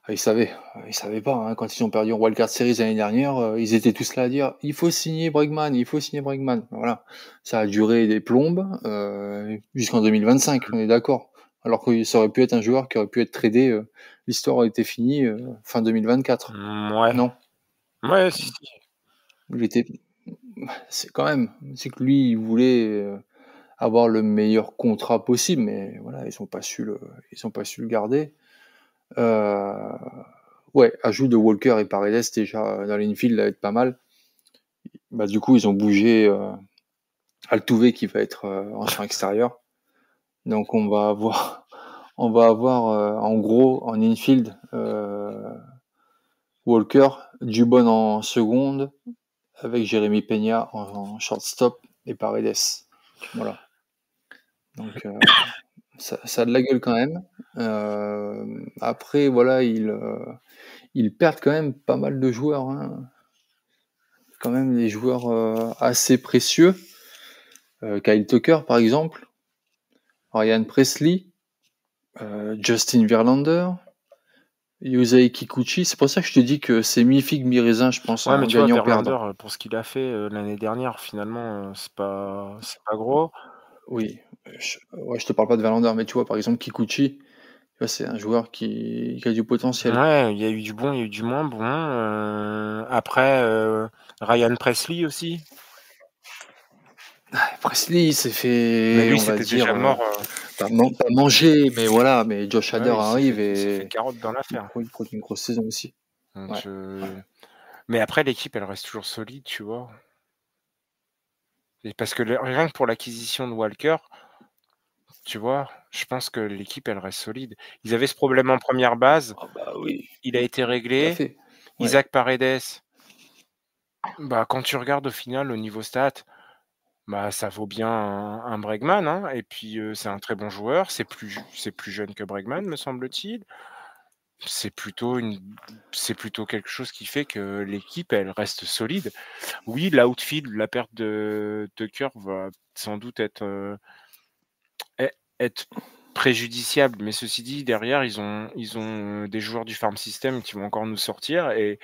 ils savaient pas, hein, quand ils ont perdu en wildcard series l'année dernière, ils étaient tous là à dire: «Il faut signer Bregman, il faut signer Bregman». Voilà, ça a duré des plombes, jusqu'en 2025, on est d'accord. Alors que ça aurait pu être un joueur qui aurait pu être tradé, l'histoire aurait été finie, fin 2024. Ouais. Non, Ouais, si, si. il était c'est que lui, il voulait, avoir le meilleur contrat possible, mais voilà, ils ont pas su le garder. Heu, ouais, ajout de Walker et Paredes déjà dans l'infield, va être pas mal. Bah, du coup, ils ont bougé, Altuve qui va être, en champ extérieur. Donc on va avoir, en gros, en infield, Walker, Dubon en seconde, avec Jérémy Peña en shortstop et Paredes. Voilà. Donc, ça a de la gueule quand même. Après, voilà, ils perdent quand même pas mal de joueurs, hein. Quand même des joueurs, assez précieux. Kyle Tucker, par exemple, Ryan Presley, Justin Verlander, Yusei Kikuchi. C'est pour ça que je te dis que c'est mi-figue, mi-raisin, je pense, Ouais, mais en tu vois, gagnant-perdant. Verlander, pour ce qu'il a fait, l'année dernière, finalement, c'est pas gros. Oui, je te parle pas de Verlander, mais tu vois, par exemple, Kikuchi, tu vois, c'est un joueur qui a du potentiel. Ouais, il y a eu du bon, il y a eu du moins bon, après, Ryan Presley aussi, Presley, il s'est mais fait, lui, on va c'était dire, déjà mort, pas manger, mais voilà, mais Josh Hader ouais, arrive il s'est fait et carotte dans l'affaire. il produit une grosse saison aussi. Ouais, Donc ouais. mais après l'équipe, elle reste toujours solide, tu vois? Et parce que rien que pour l'acquisition de Walker, tu vois? Je pense que l'équipe, elle reste solide. Ils avaient ce problème en première base, Ah bah oui, il a été tout à réglé. fait. Ouais. Isaac Paredes, bah, quand tu regardes au final, au niveau stats, bah, ça vaut bien un Bregman, hein et puis, c'est un très bon joueur. C'est plus jeune que Bregman, me semble-t-il. C'est plutôt une c'est plutôt quelque chose qui fait que l'équipe, elle reste solide. Oui, l'outfield, la perte de Tucker va sans doute être préjudiciable, mais ceci dit, derrière, ils ont des joueurs du farm system qui vont encore nous sortir et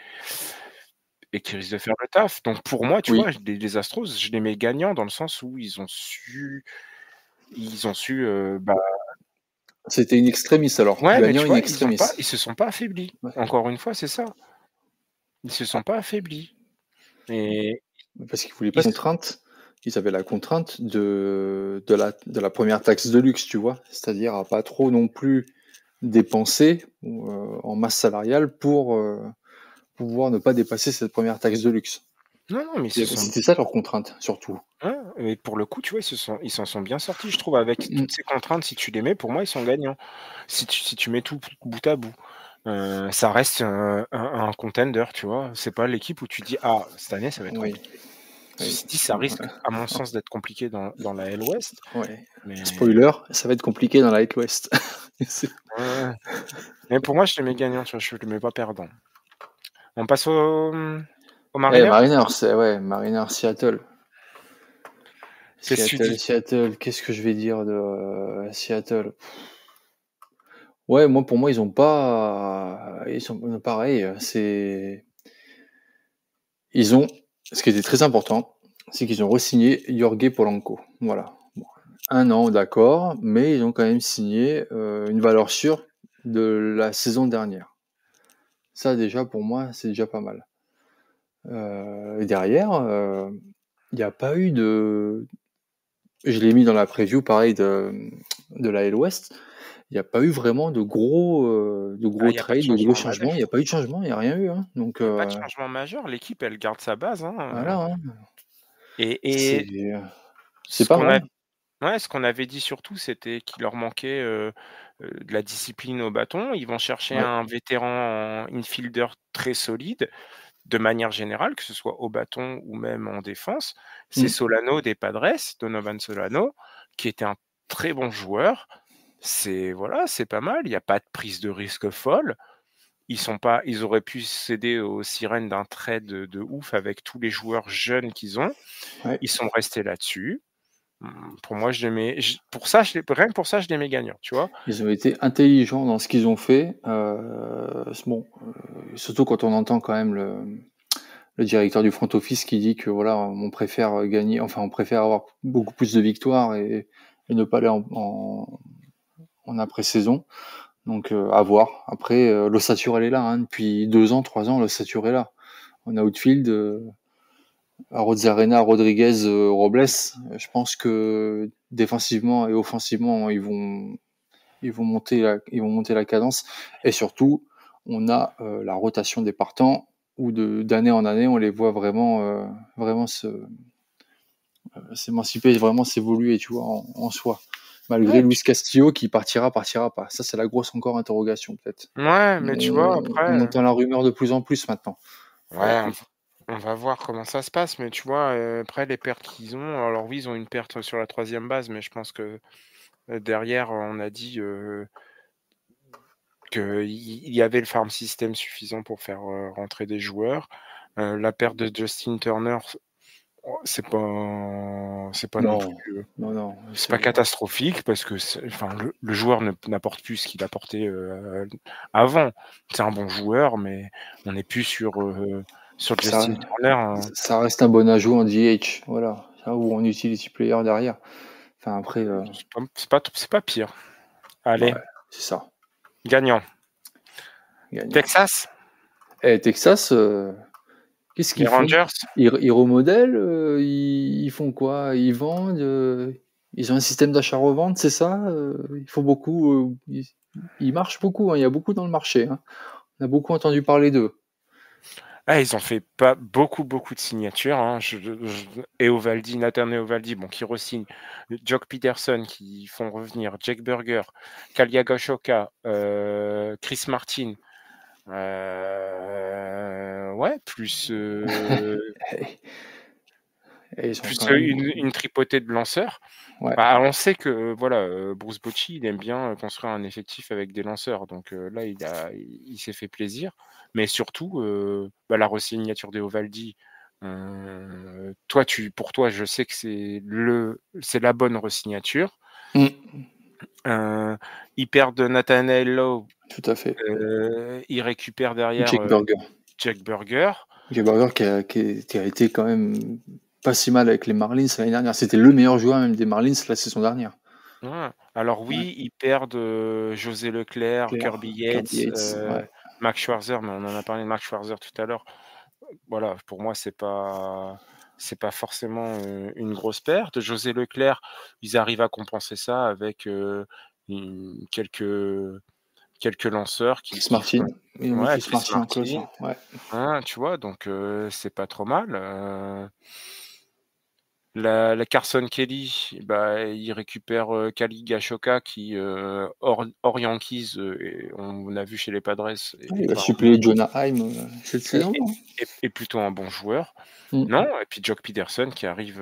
qui risquent de faire le taf. Donc pour moi, tu vois, Oui, les Astros, je les mets gagnants dans le sens où ils ont su, bah c'était une extremis alors. ouais, mais Gagnant tu in vois, extremis. ils se sont pas affaiblis. Ouais. Encore une fois, c'est ça. Ils se Ah, sont pas affaiblis et parce qu'ils voulaient pas ils de contrainte. Ils avaient la contrainte de la première taxe de luxe, tu vois? C'est-à-dire à pas trop non plus dépenser en masse salariale pour pouvoir ne pas dépasser cette première taxe de luxe. non, non, mais ils se sont C'était ça leur contrainte, surtout. ouais et pour le coup, tu vois, ils s'en sont bien sortis, je trouve, avec Mm. toutes ces contraintes, si tu les mets, pour moi, ils sont gagnants. Si tu mets tout bout à bout, ça reste, un contender, tu vois? C'est pas l'équipe où tu dis: «Ah, cette année, ça va être Oui, compliqué». oui. Ceci dit, ça risque, à mon sens, d'être compliqué dans la L West, Ouais. mais Spoiler, ça va être compliqué dans la Light West. ouais, ouais. Mais pour moi, je les mets gagnants, tu vois? Je les mets pas perdants. On passe aux Eh, Mariners? Mariners, ouais, Mariners, Seattle. Qu'est-ce que tu Seattle, dis? Seattle, qu'est-ce que je vais dire de Seattle? Ouais, pour moi, ils sont pareil. Ils ont, ce qui était très important, c'est qu'ils ont re-signé Jorge Polanco. Voilà. Bon, 1 an, d'accord, mais ils ont quand même signé une valeur sûre de la saison dernière. Ça, déjà, pour moi, c'est déjà pas mal. Et derrière, il n'y a pas eu de. Je l'ai mis dans la preview, pareil, de la L West. Il n'y a pas eu vraiment de Ah, gros il y a pas de trades, de gros changement majeur. changements. Il n'y a pas eu de changement, il n'y a rien eu, hein. Donc, Il y a pas de changement majeur. L'équipe, elle garde sa base, voilà, hein, hein. et C'est, c'est ce pas qu'on a mal. ouais, ce qu'on avait dit surtout, c'était qu'il leur manquait, de la discipline au bâton. Ils vont chercher Ouais. un vétéran en infielder très solide, de manière générale, que ce soit au bâton ou même en défense. C'est Mm. Solano des Padres, Donovan Solano, qui était un très bon joueur. C'est voilà, c'est pas mal. Il y a pas de prise de risque folle. Ils auraient pu céder aux sirènes d'un trade de ouf avec tous les joueurs jeunes qu'ils ont. Ouais. Ils sont restés là-dessus. Pour moi, je les mets j pour ça, rien que pour ça, je les mets gagnants, tu vois? Ils ont été intelligents dans ce qu'ils ont fait. Bon, surtout quand on entend quand même le directeur du front office qui dit que voilà, on préfère gagner, enfin on préfère avoir beaucoup plus de victoires et ne pas aller en après-saison. Donc à voir. Après, l'ossature elle est là, hein. Depuis 2 ans, 3 ans, l'ossature est là. On a outfield, Arozarena, Rodriguez, Robles. Je pense que défensivement et offensivement, ils vont monter la cadence. Et surtout, on a la rotation des partants où d'année en année, on les voit vraiment s'émanciper, vraiment s'évoluer, tu vois, en soi. Malgré Ouais, Luis Castillo qui partira pas. Ça, c'est la grosse encore interrogation, peut-être. ouais, mais tu vois, On après, entend la rumeur de plus en plus maintenant ouais, avec lui. on va voir comment ça se passe, mais tu vois, après les pertes qu'ils ont, alors oui, ils ont une perte sur la troisième base, mais je pense que, derrière, on a dit, qu'il y avait le farm system suffisant pour faire, rentrer des joueurs. La perte de Justin Turner, c'est pas non Non, plus, non, non, c'est pas catastrophique parce que enfin, le joueur n'apporte plus ce qu'il apportait, avant. C'est un bon joueur, mais on n'est plus sur ça, Justin Turner, hein. ça reste un bon ajout en DH, voilà. Ça, où on utilise player derrière. Enfin, après, C'est pas pire. Allez, ouais, c'est ça. gagnant. Gagnant. Texas, Et Texas, qu'est-ce les qu'ils font? Rangers. Ils remodèlent, ils font quoi? Ils vendent, ils ont un système d'achat-revente, c'est ça? Ils font beaucoup, ils marchent beaucoup, hein, il y a beaucoup dans le marché, hein. On a beaucoup entendu parler d'eux. Ah, ils ont fait pas beaucoup, beaucoup de signatures, hein. Eovaldi, Nathan Eovaldi, bon, qui re-signe. Jock Peterson, qui font revenir. Jake Burger, Kalia Gashoka, Chris Martin. Ouais, Et ils sont plus quand même, une tripotée de lanceurs. ouais. Bah, on sait que voilà, Bruce Bochy, il aime bien, construire un effectif avec des lanceurs, donc là, il s'est fait plaisir. Mais surtout, bah, la re-signature d'Eovaldi, pour toi, je sais que c'est la bonne re-signature. Mmh, Ils perdent Nathaniel Lowe, tout à fait. ils récupèrent derrière, Jake Burger. Jake Burger. Jake Burger qui a été quand même pas si mal avec les Marlins l'année dernière. C'était le meilleur joueur même des Marlins la saison dernière. Ouais. Alors Ouais, oui, ils perdent, José Leclerc, Claire, Kirby Kirby Yates, Yates, ouais. Max Scherzer, mais on en a parlé de Max Scherzer tout à l'heure. voilà, pour moi, c'est pas forcément, une grosse perte. José Leclerc, ils arrivent à compenser ça avec, quelques lanceurs Chris qui font Martin. Ils ont mis ouais, Chris Chris Martin en cloche, Martin, hein, ouais. hein, tu vois? Donc c'est pas trop mal, la Carson Kelly, bah, il récupère, Kali Gashoka qui, hors Yankees, et on a vu chez les Padres Ouais, est il va pas un suppléer monstre Jonah Heim, cette et saison, et hein. est plutôt un bon joueur. Mmh. Non, et puis Jock Peterson qui arrive,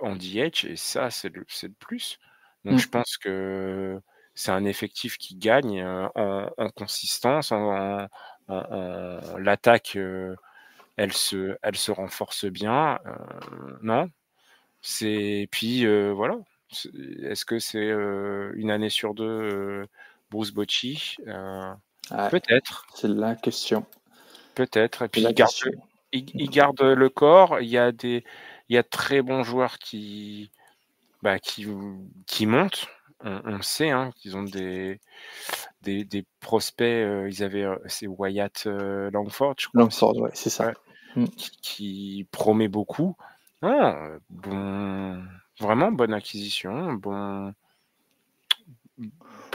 en DH et ça, c'est le plus. Donc je Mmh. pense que c'est un effectif qui gagne, en consistance, l'attaque, elle se renforce bien, non, c'est puis, voilà. Est-ce que c'est, 1 année sur 2, Bruce Bocci? Ouais, Peut-être, c'est la question. peut-être et C'est puis la question. il garde le corps. Il y a de très bons joueurs bah, qui montent. On le sait, hein, qu'ils ont des prospects, ils avaient, c'est Wyatt, Langford, je crois aussi, Langford, ouais, c'est ça. ouais, Mmh. qui promet beaucoup. Non, vraiment bonne acquisition, bonne,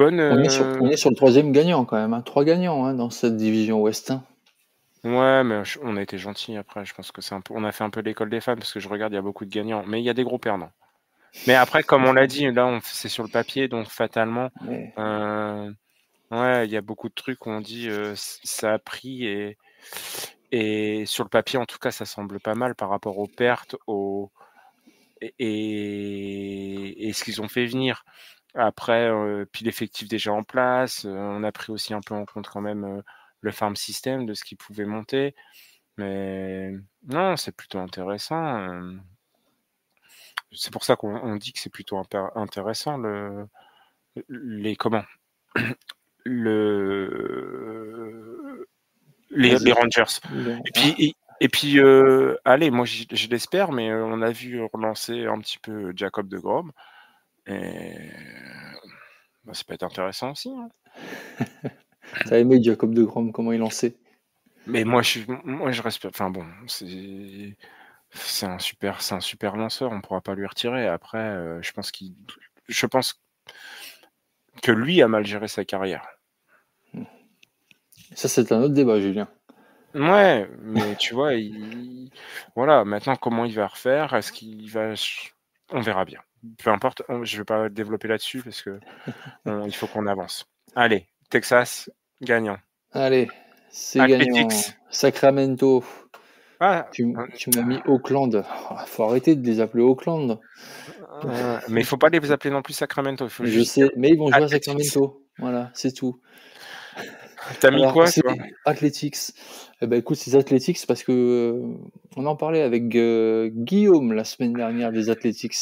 On est sur le troisième gagnant quand même, hein. 3 gagnants, hein, dans cette division ouest, hein. ouais, mais on a été gentils après, je pense que c'est un peu on a fait un peu l'école des fans parce que je regarde, il y a beaucoup de gagnants, mais il y a des gros perdants. Mais après, comme on l'a dit, là, c'est sur le papier, donc fatalement, Mais heu, ouais, il y a beaucoup de trucs où on dit, ça a pris et sur le papier, en tout cas, ça semble pas mal par rapport aux pertes, aux et ce qu'ils ont fait venir. Après, puis l'effectif déjà en place, on a pris aussi un peu en compte quand même, le farm system de ce qui pouvait monter. Mais non, c'est plutôt intéressant, c'est pour ça qu'on dit que c'est plutôt intéressant les comment? Le les vas-y, Rangers et puis allez, moi je l'espère, mais on a vu relancer un petit peu Jacob deGrom et bah, ça peut être intéressant aussi, hein. tu as aimé Jacob de Grom, comment il lançait? Mais moi je respecte enfin bon, c'est un super lanceur, on pourra pas lui retirer. Après, je pense que lui a mal géré sa carrière. Ça, c'est un autre débat, Julien. Ouais, mais tu vois, voilà, maintenant comment il va refaire? Est-ce qu'il va ch on verra bien. Peu importe, je vais pas développer là-dessus parce que il faut qu'on avance. Allez, Texas, gagnant. Allez, c'est gagnant. Athletics, Sacramento, ah, tu m'as mis Oakland. Ah, faut arrêter de les appeler Oakland. mais il faut pas les appeler non plus Sacramento, il faut Je juste dire sais, mais ils vont jouer à Athletics. Sacramento. Voilà, c'est tout. Tu as mis Alors, quoi c'est toi? Athletics. Eh ben, écoute, c'est Athletics parce que, on en parlait avec, Guillaume la semaine dernière des Athletics,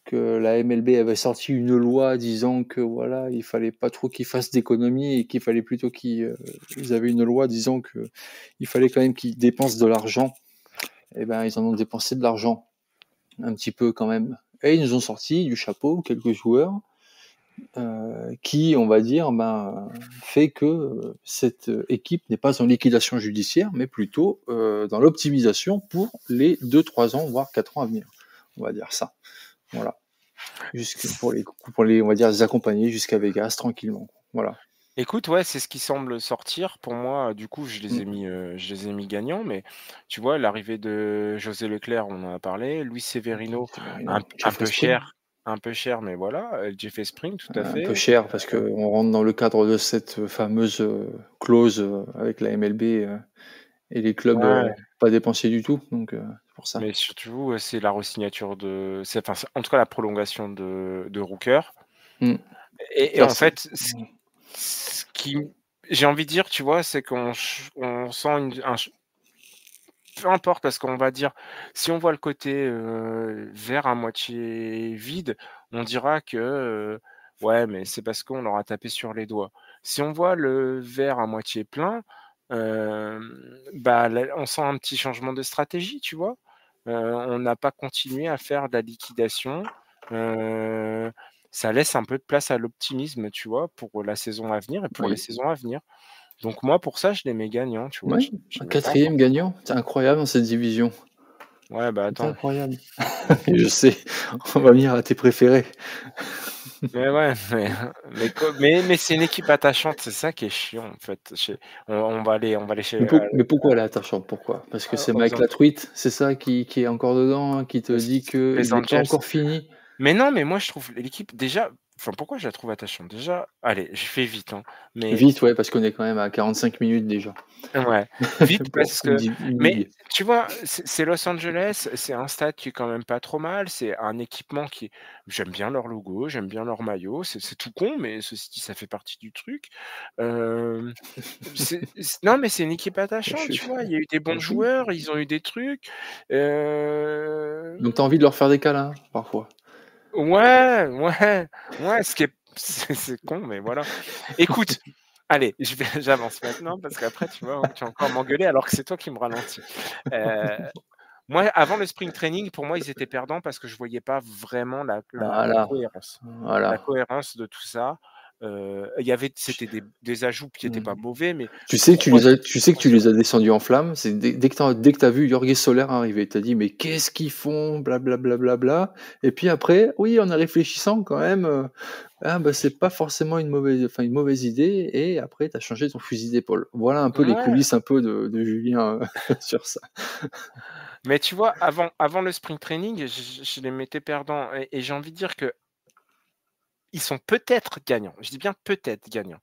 que la MLB avait sorti une loi disant que voilà, il fallait pas trop qu'ils fassent d'économies et qu'il fallait plutôt ils avaient une loi disant que il fallait quand même qu'ils dépensent de l'argent. Et ben, ils en ont dépensé de l'argent, un petit peu quand même. Et ils nous ont sorti du chapeau quelques joueurs qui, on va dire, fait que cette équipe n'est pas en liquidation judiciaire, mais plutôt dans l'optimisation pour les 2, 3 ans, voire 4 ans à venir. On va dire ça. Voilà. On va dire, les accompagner jusqu'à Vegas tranquillement. Voilà. Écoute, ouais, c'est ce qui semble sortir. Pour moi, du coup, Mm. je les ai mis gagnants, mais tu vois, l'arrivée de José Leclerc, on en a parlé. Luis Severino, Severino, un Jeffrey peu Spring, cher, mais voilà. Jeffrey Spring, tout à un peu fait. cher parce qu'on rentre dans le cadre de cette fameuse clause avec la MLB et les clubs Ouais, pas dépensiers du tout. Donc, c'est pour ça. mais surtout, c'est la re-signature en tout cas, la prolongation de Rooker. Mm. Et Ça, en c'est. fait, ce qui, j'ai envie de dire, tu vois, c'est on sent peu importe, parce qu'on va dire, si on voit le côté, verre à moitié vide, on dira que, ouais, mais c'est parce qu'on leur a tapé sur les doigts. Si on voit le verre à moitié plein, bah, là, on sent un petit changement de stratégie, tu vois? On n'a pas continué à faire de la liquidation, heu, ça laisse un peu de place à l'optimisme, tu vois? Pour la saison à venir et pour les Oui. saisons à venir. Donc moi, pour ça, je les mets gagnants, tu vois? Ouais, Je un les mets pas encore. 4e gagnant, c'est incroyable dans cette division. Ouais, bah, C'est attends. incroyable. Je sais, on va venir à tes préférés. Mais ouais, mais c'est une équipe attachante, c'est ça qui est chiant, en fait. On va aller chez, Mais pourquoi elle est attachante? Pourquoi? Parce que c'est aux Mike Latruite, c'est ça qui est encore dedans, qui te dit Les qu'il est pas Angels. encore fini? Mais non, mais moi je trouve l'équipe déjà, enfin pourquoi je la trouve attachante? Déjà, allez, je fais vite, hein, mais Vite, ouais, parce qu'on est quand même à 45 minutes déjà ouais, vite pour parce que une mais ligue. tu vois, c'est Los Angeles, c'est un stade qui est quand même pas trop mal, c'est un équipement qui j'aime bien leur logo, j'aime bien leur maillot, c'est tout con, mais ceci dit, ça fait partie du truc. Hem, non, mais c'est une équipe attachante, Je tu vois? Il y a eu des bons oui, joueurs, ils ont eu des trucs, heu donc tu as envie de leur faire des câlins, parfois? ouais, ouais, ouais, ce qui est c'est con, mais voilà. Écoute, allez, j'avance maintenant parce qu'après tu vas encore m'engueuler alors que c'est toi qui me ralentis. Heu, Moi, avant le spring training, pour moi, ils étaient perdants parce que je voyais pas vraiment la Voilà, cohérence. La voilà. cohérence de tout ça. C'était des ajouts qui étaient pas Mmh. mauvais, mais Tu sais que tu 3 les as tu sais que tu les défenseurs. as descendus en flammes, c'est dès que tu as vu Jorge Soler arriver, tu as dit: «Mais qu'est-ce qu'ils font? Bla bla bla bla bla» et puis après, oui, en y réfléchissant quand même, ah bah, c'est pas forcément une mauvaise idée et après tu as changé ton fusil d'épaule. Voilà un peu les Ouais, coulisses un peu de Julien, sur ça. mais tu vois, avant le spring training, je les mettais perdants et j'ai envie de dire que ils sont peut-être gagnants. Je dis bien peut-être gagnants.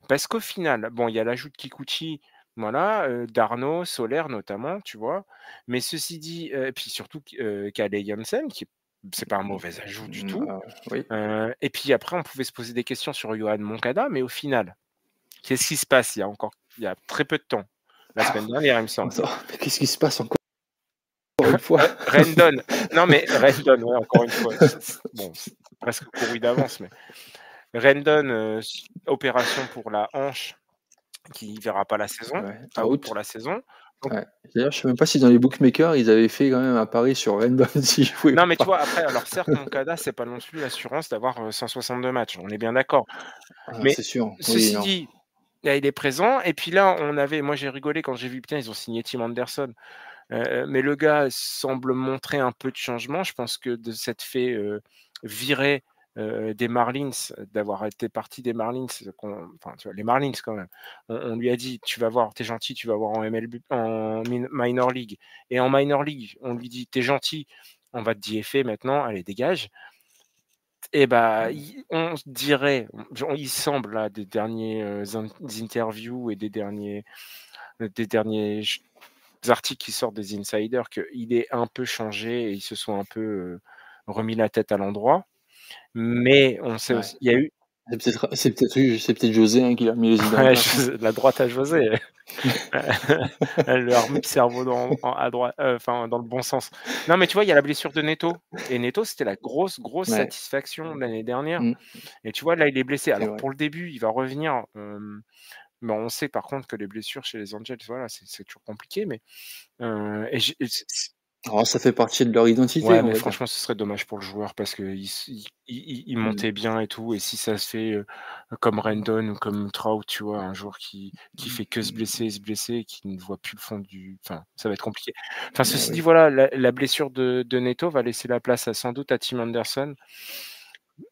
Parce qu'au final, bon, il y a l'ajout de Kikuchi, voilà, d'Arnaud, Soler notamment, tu vois? Mais ceci dit, et puis surtout Calle Janssen c'est pas un mauvais ajout du tout. Oui. Et puis après on pouvait se poser des questions sur Yohan Moncada, mais au final, qu'est-ce qui se passe? Il y a très peu de temps, la semaine dernière, il me semble. Attends, mais qu'est-ce qui se passe encore une fois? Rendon, non mais Rendon, ouais, encore une fois, c'est presque couru d'avance, mais Rendon, opération pour la hanche qui verra pas la saison, Ouais, out pour out. la saison. Donc Ouais. D'ailleurs, je sais même pas si dans les bookmakers, ils avaient fait quand même un pari sur Rendon s'il jouait ou non, mais tu pas. vois, après, alors certes, Moncada, c'est pas non plus l'assurance d'avoir, 162 matchs, on est bien d'accord. Ah, Mais c'est sûr. Oui, ceci non. dit, là, il est présent et puis là, moi j'ai rigolé quand j'ai vu, putain, ils ont signé Tim Anderson, mais le gars semble montrer un peu de changement. Je pense que de s'être fait, virer, des Marlins, d'avoir été parti des Marlins, enfin, tu vois, les Marlins quand même. On lui a dit: «Tu vas voir, tu es gentil, tu vas voir en MLB en minor league» et en minor league, on lui dit: «Tu es gentil, on va te DFA maintenant, allez dégage». Et bah, on se dirait, il semble là des derniers, interviews et des derniers articles qui sortent des insiders qu'il est un peu changé et ils se sont un peu, remis la tête à l'endroit. Mais on sait Ouais. aussi il y a eu C'est peut-être José, hein, qui a mis les idées en ouais, place, hein. la droite à José, elle lui a remis le cerveau à droite, enfin dans le bon sens. Non, mais tu vois, il y a la blessure de Neto et Neto, c'était la grosse, grosse Ouais. satisfaction de l'année dernière Mmh, et tu vois, là, il est blessé. c'est Alors vrai. pour le début, il va revenir, mais on sait par contre que les blessures chez les Angels, voilà, c'est toujours compliqué, mais et j'ai et c Alors ça fait partie de leur identité, ouais, on mais va dire. franchement, ce serait dommage pour le joueur parce qu'il s il Mmh. montait bien et tout et si ça se fait, comme Rendon ou comme Trout, tu vois? Un joueur qui fait que se blesser et qui ne voit plus le fond enfin, ça va être compliqué. Enfin, Eh ceci dit, oui. voilà, la blessure de Neto va laisser la place sans doute à Tim Anderson.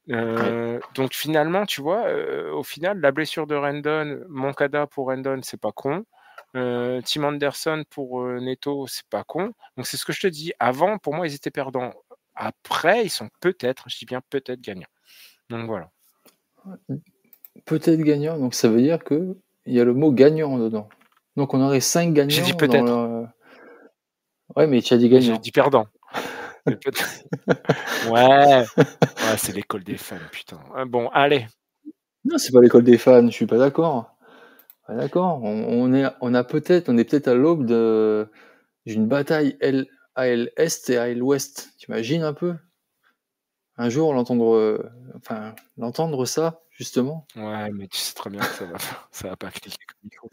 Ouais. Donc finalement, tu vois, au final, la blessure de Rendon, Moncada pour Rendon, c'est pas con. Tim Anderson pour, Neto, c'est pas con. Donc c'est ce que je te dis, avant, pour moi, ils étaient perdants. Après, ils sont peut-être, je dis bien peut-être gagnants. Donc voilà. Peut-être gagnant, donc ça veut dire qu'il y a le mot gagnant dedans. Donc on aurait 5 J'ai dit gagnants dans peut-être, le ouais, mais tu as dit mais j'ai gagnant. dit perdant. Mais peut ouais, ouais, c'est l'école des fans, putain. Bon, allez, Non, c'est pas l'école des fans, je suis pas d'accord. Pas d'accord. On est peut-être à l'aube d'une bataille AL Est et AL Ouest. Tu imagines un peu? Un jour l'entendre ça, justement? ouais, mais tu sais très bien que ça va pas cliquer comme il faut.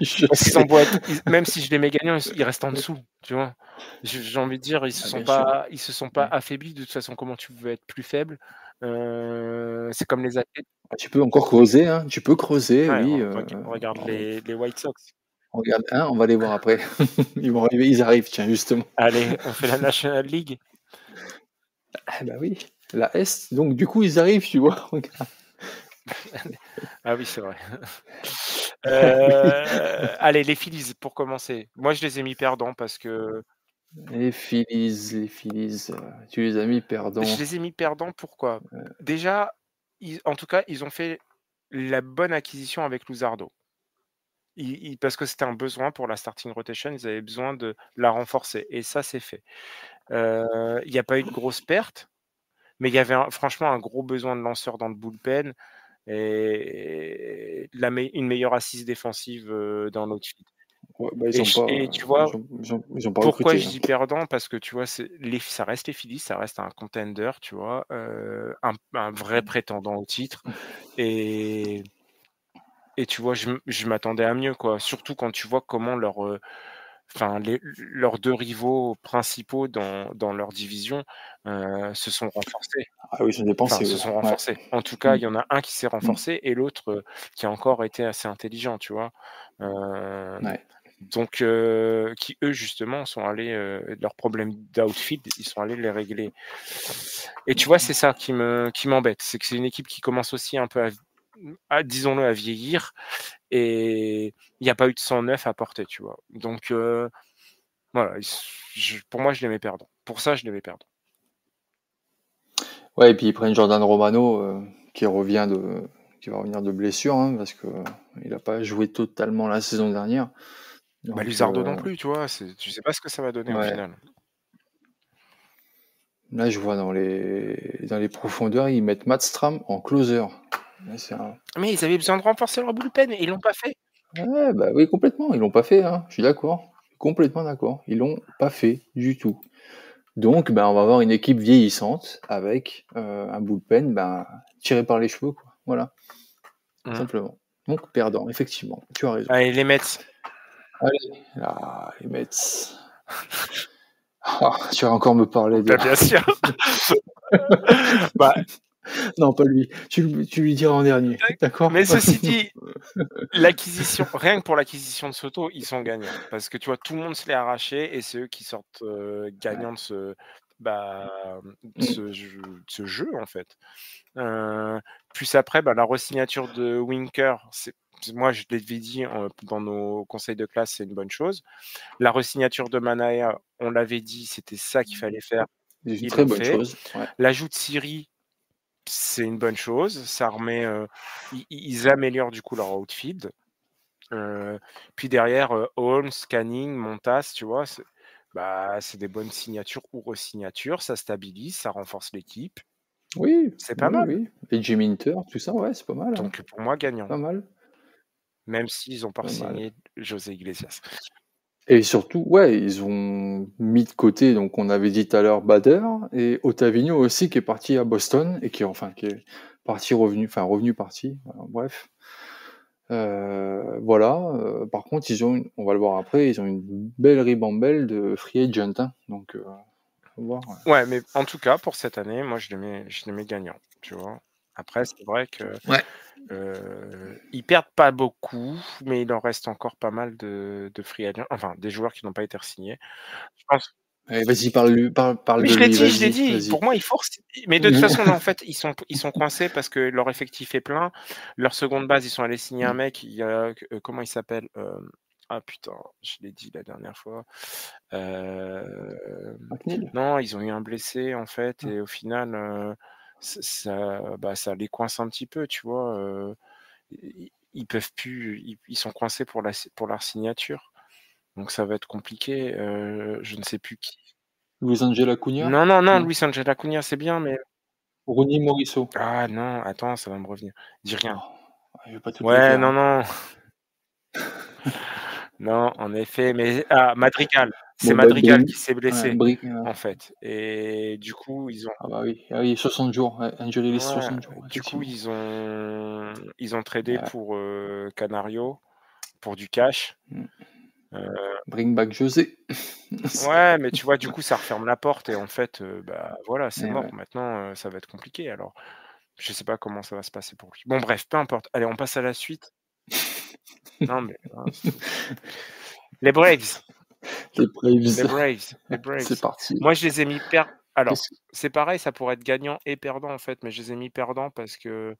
Je Parce qu'ils ont sais. beau être même si je les mets gagnants, ils restent en dessous, tu vois? J'ai envie de dire, Ah bien sûr. ils se sont pas Mmh. affaiblis de toute façon, comment tu veux être plus faible? C'est comme les athlètes. Ah, tu peux encore creuser, hein, tu peux creuser, Ouais, oui, regarde on les White Sox. regarde, hein, on va les voir après. Ils vont arriver, ils arrivent, tiens, justement. Allez, on fait la National League. Ah bah oui, la Est, donc du coup, ils arrivent, tu vois? Regarde. Ah oui, c'est vrai. Oui, Allez, les Phillies pour commencer. Moi, je les ai mis perdants parce que les Phillies, tu les as mis je perdants. les ai mis perdants, pourquoi? Déjà, en tout cas, ils ont fait la bonne acquisition avec Luzardo. Parce que c'était un besoin pour la starting rotation, ils avaient besoin de la renforcer et ça, c'est fait. Il y a pas eu de grosses pertes, mais il y avait franchement un gros besoin de lanceurs dans le bullpen et une meilleure assise défensive, dans l'outfield. Ouais, bah, ils ont Et pas, tu vois, ils ont pas pourquoi recruté, je hein. dis perdant? Parce que tu vois, ça reste les Phillies, ça reste un contender, tu vois? Un vrai prétendant au titre et tu vois, je m'attendais à mieux, quoi. Surtout quand tu vois comment enfin leurs 2 rivaux principaux dans leur division, se sont renforcés. Ah oui, ils ont Enfin, dépensé, se ouais, sont ouais. renforcés. En tout cas, Mmh, il y en a un qui s'est mmh, renforcé et l'autre, qui a encore été assez intelligent, tu vois? Hem, ouais. donc qui eux, justement, sont allés, leurs problèmes d'outfield, ils sont allés les régler et tu vois, c'est ça qui m'embête. C'est que c'est une équipe qui commence aussi un peu disons-le, à vieillir et il y a pas eu de sang neuf à porter, tu vois? Donc voilà, pour moi, je les mets perdants. Pour ça, je les mets perdants. Ouais, et puis ils prennent Jordan Romano, qui va revenir de blessure, hein, parce que il a pas joué totalement la saison dernière. Bah, Donc Luzardo non plus, tu vois? Tu sais pas ce que ça va donner au ouais, final. là je vois dans les profondeurs, ils mettent Matt Stram en closer. Là, Mais ils avaient besoin de renforcer leur bullpen et ils l'ont pas fait. ouais, bah oui, complètement, ils l'ont pas fait, hein, je suis d'accord. Complètement d'accord. Ils l'ont pas fait du tout. Donc, ben, on va avoir une équipe vieillissante avec un bullpen ben, tiré par les cheveux, quoi. Voilà, Mmh. simplement. Donc, perdant, effectivement, tu as raison. Allez, les Mets. Allez, là, les Mets. Ah, tu vas encore me parler de. Bah, bien sûr. Bah, Non, pas lui. Tu lui diras en dernier, d'accord? mais ceci dit, rien que pour l'acquisition de Soto, ils sont gagnants. Parce que tu vois, tout le monde se l'est arraché et c'est eux qui sortent, gagnants bah, Mm. de ce jeu, en fait. Plus après, bah, la resignature de Winker, moi je l'avais dit, dans nos conseils de classe, c'est une bonne chose. La resignature de Manaea, on l'avait dit, c'était ça qu'il fallait faire, C'est une ils très l'ont bonne fait. chose. Ouais. L'ajout de Siri, c'est une bonne chose, ça remet, ils améliorent du coup leur outfield. Puis derrière, Holmes, Canning, Montas, tu vois? C'est des bonnes signatures ou re-signatures, ça stabilise, ça renforce l'équipe. Oui, C'est pas oui, mal. oui. Et Jim Inter, tout ça, ouais, c'est pas mal, hein. Donc pour moi, gagnant, Pas mal, même s'ils ont pas pas mal. re-signé José Iglesias. Et surtout, ouais, ils ont mis de côté, donc on avait dit tout à l'heure Bader et Ottavino aussi qui est parti à Boston et qui est parti revenu, enfin revenu parti, bref. Voilà. Par contre, on va le voir après, ils ont une belle ribambelle de free agent, hein, donc faut voir. Ouais. Ouais, mais en tout cas, pour cette année, moi, je les mets gagnants, tu vois? Après, c'est vrai que, Ouais. ils perdent pas beaucoup, mais il en reste encore pas mal de free agents, enfin, des joueurs qui n'ont pas été re-signés. Je pense Allez, vas-y, parle mais de lui, je l'ai vas-y, dit, vas-y. pour moi, ils forcent mais de toute façon, là, en fait, ils sont coincés parce que leur effectif est plein. Leur seconde base, ils sont allés signer un mec, il y a comment il s'appelle? Ah putain, je l'ai dit la dernière fois. McNeil. Non, ils ont eu un blessé, en fait Ah. et au final, ça les coince un petit peu, tu vois? Ils peuvent plus, ils sont coincés pour leur signature. Donc ça va être compliqué, je ne sais plus qui. Luis Angel Acuna? Non, non, non, Non. Luis Ángel Acuña, c'est bien, mais Ronny Morisseau. ah non, attends, ça va me revenir. Dis rien. Oh, je vais pas toutes les Ouais, faire, non, hein. non, non, en effet, mais Madrigal. C'est Bon, bah, Madrigal qui s'est ouais, blessé, en fait et du coup, ah oui, 60 jours, ouais, Angelis 60 jours, du coup, effectivement. ils ont tradé Ouais. pour, Canario, pour du cash. Mmh. Heu, Bring back José. Ouais, mais tu vois, du coup, ça referme la porte et en fait, bah, voilà, c'est Et mort. ouais. Maintenant, ça va être compliqué alors. Je sais pas comment ça va se passer pour lui. Bon bref, peu importe. Allez, on passe à la suite. Non mais les Braves, Les les Braves, Braves, les c'est Braves. parti. Moi, je les ai mis alors, Qu'est-ce c'est pareil, ça pourrait être gagnant et perdant, en fait, mais je les ai mis perdants parce que,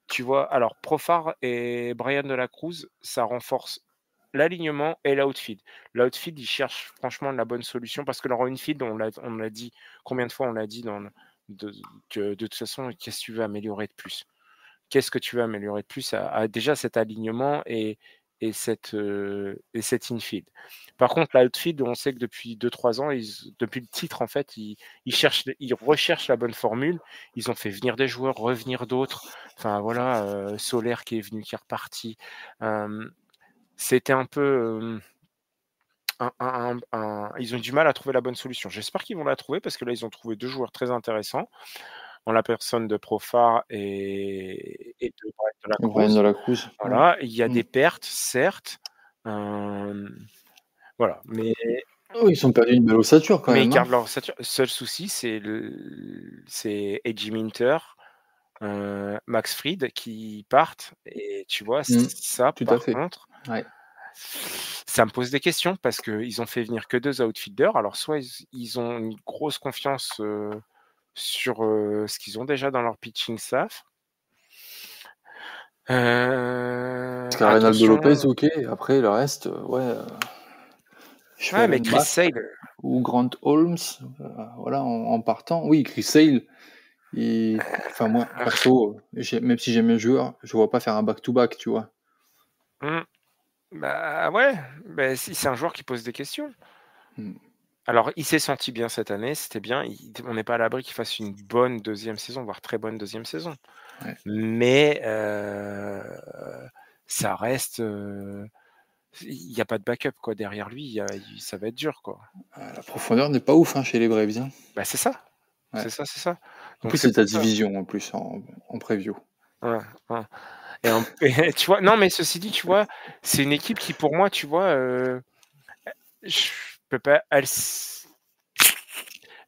tu vois, alors Profar et Brian de la Cruz, ça renforce l'alignement et l'outfield. L'outfield, ils cherchent franchement la bonne solution parce que leur infield, on l'a dit combien de fois on l'a dit de que de toute façon, qu'est-ce que tu veux améliorer de plus? Qu'est-ce que tu veux améliorer de plus à déjà cet alignement et cet infield. Par contre, l'outfield, on sait que depuis 2-3 ans, depuis le titre, en fait, ils recherchent la bonne formule. Ils ont fait venir des joueurs, revenir d'autres. Enfin voilà, Soler qui est venu, qui est reparti. C'était un peu, ils ont eu du mal à trouver la bonne solution. J'espère qu'ils vont la trouver parce que là, ils ont trouvé 2 joueurs très intéressants en la personne de Profar et de Brian de la Brian Cruz. de la Cruz, ouais. Voilà, il y a Mmh. des pertes, certes, hem, voilà, Oh, ils ont perdu une belle ossature quand mais ils même, hein. gardent leur ossature. Seul souci, c'est Edgy Minter, Max Fried qui partent et tu vois, Mmh. ça, Tout à par fait. contre, Ouais. ça me pose des questions parce qu'ils ont fait venir que 2 outfielders. Alors soit ils ont une grosse confiance, sur, ce qu'ils ont déjà dans leur pitching staff. Parce qu'à Reynaldo Lopez, Attention OK, après le reste, ouais, ouais, mais Schweren Chris Bach Sale, ou Grant Holmes, voilà, en partant. Oui, Chris Sale, enfin moi perso, même si j'aime bien le joueur, je vois pas faire un back to back, tu vois? mmh, bah, ouais, bah, si, c'est un joueur qui pose des questions. Mmh. Alors, il s'est senti bien cette année, c'était bien. On n'est pas à l'abri qu'il fasse une bonne deuxième saison, voire très bonne deuxième saison. Ouais. Mais, ça reste, il y a pas de backup quoi derrière lui, ça va être dur quoi. La profondeur n'est pas ouf, hein, chez les Braves, hein. Bah, c'est ça, Ouais. c'est ça, c'est ça. En Donc plus, c'est c'est ta pour ça. division en plus en preview. Ouais, ouais et tu vois? Non, mais ceci dit, tu vois, c'est une équipe qui pour moi, tu vois, je peux pas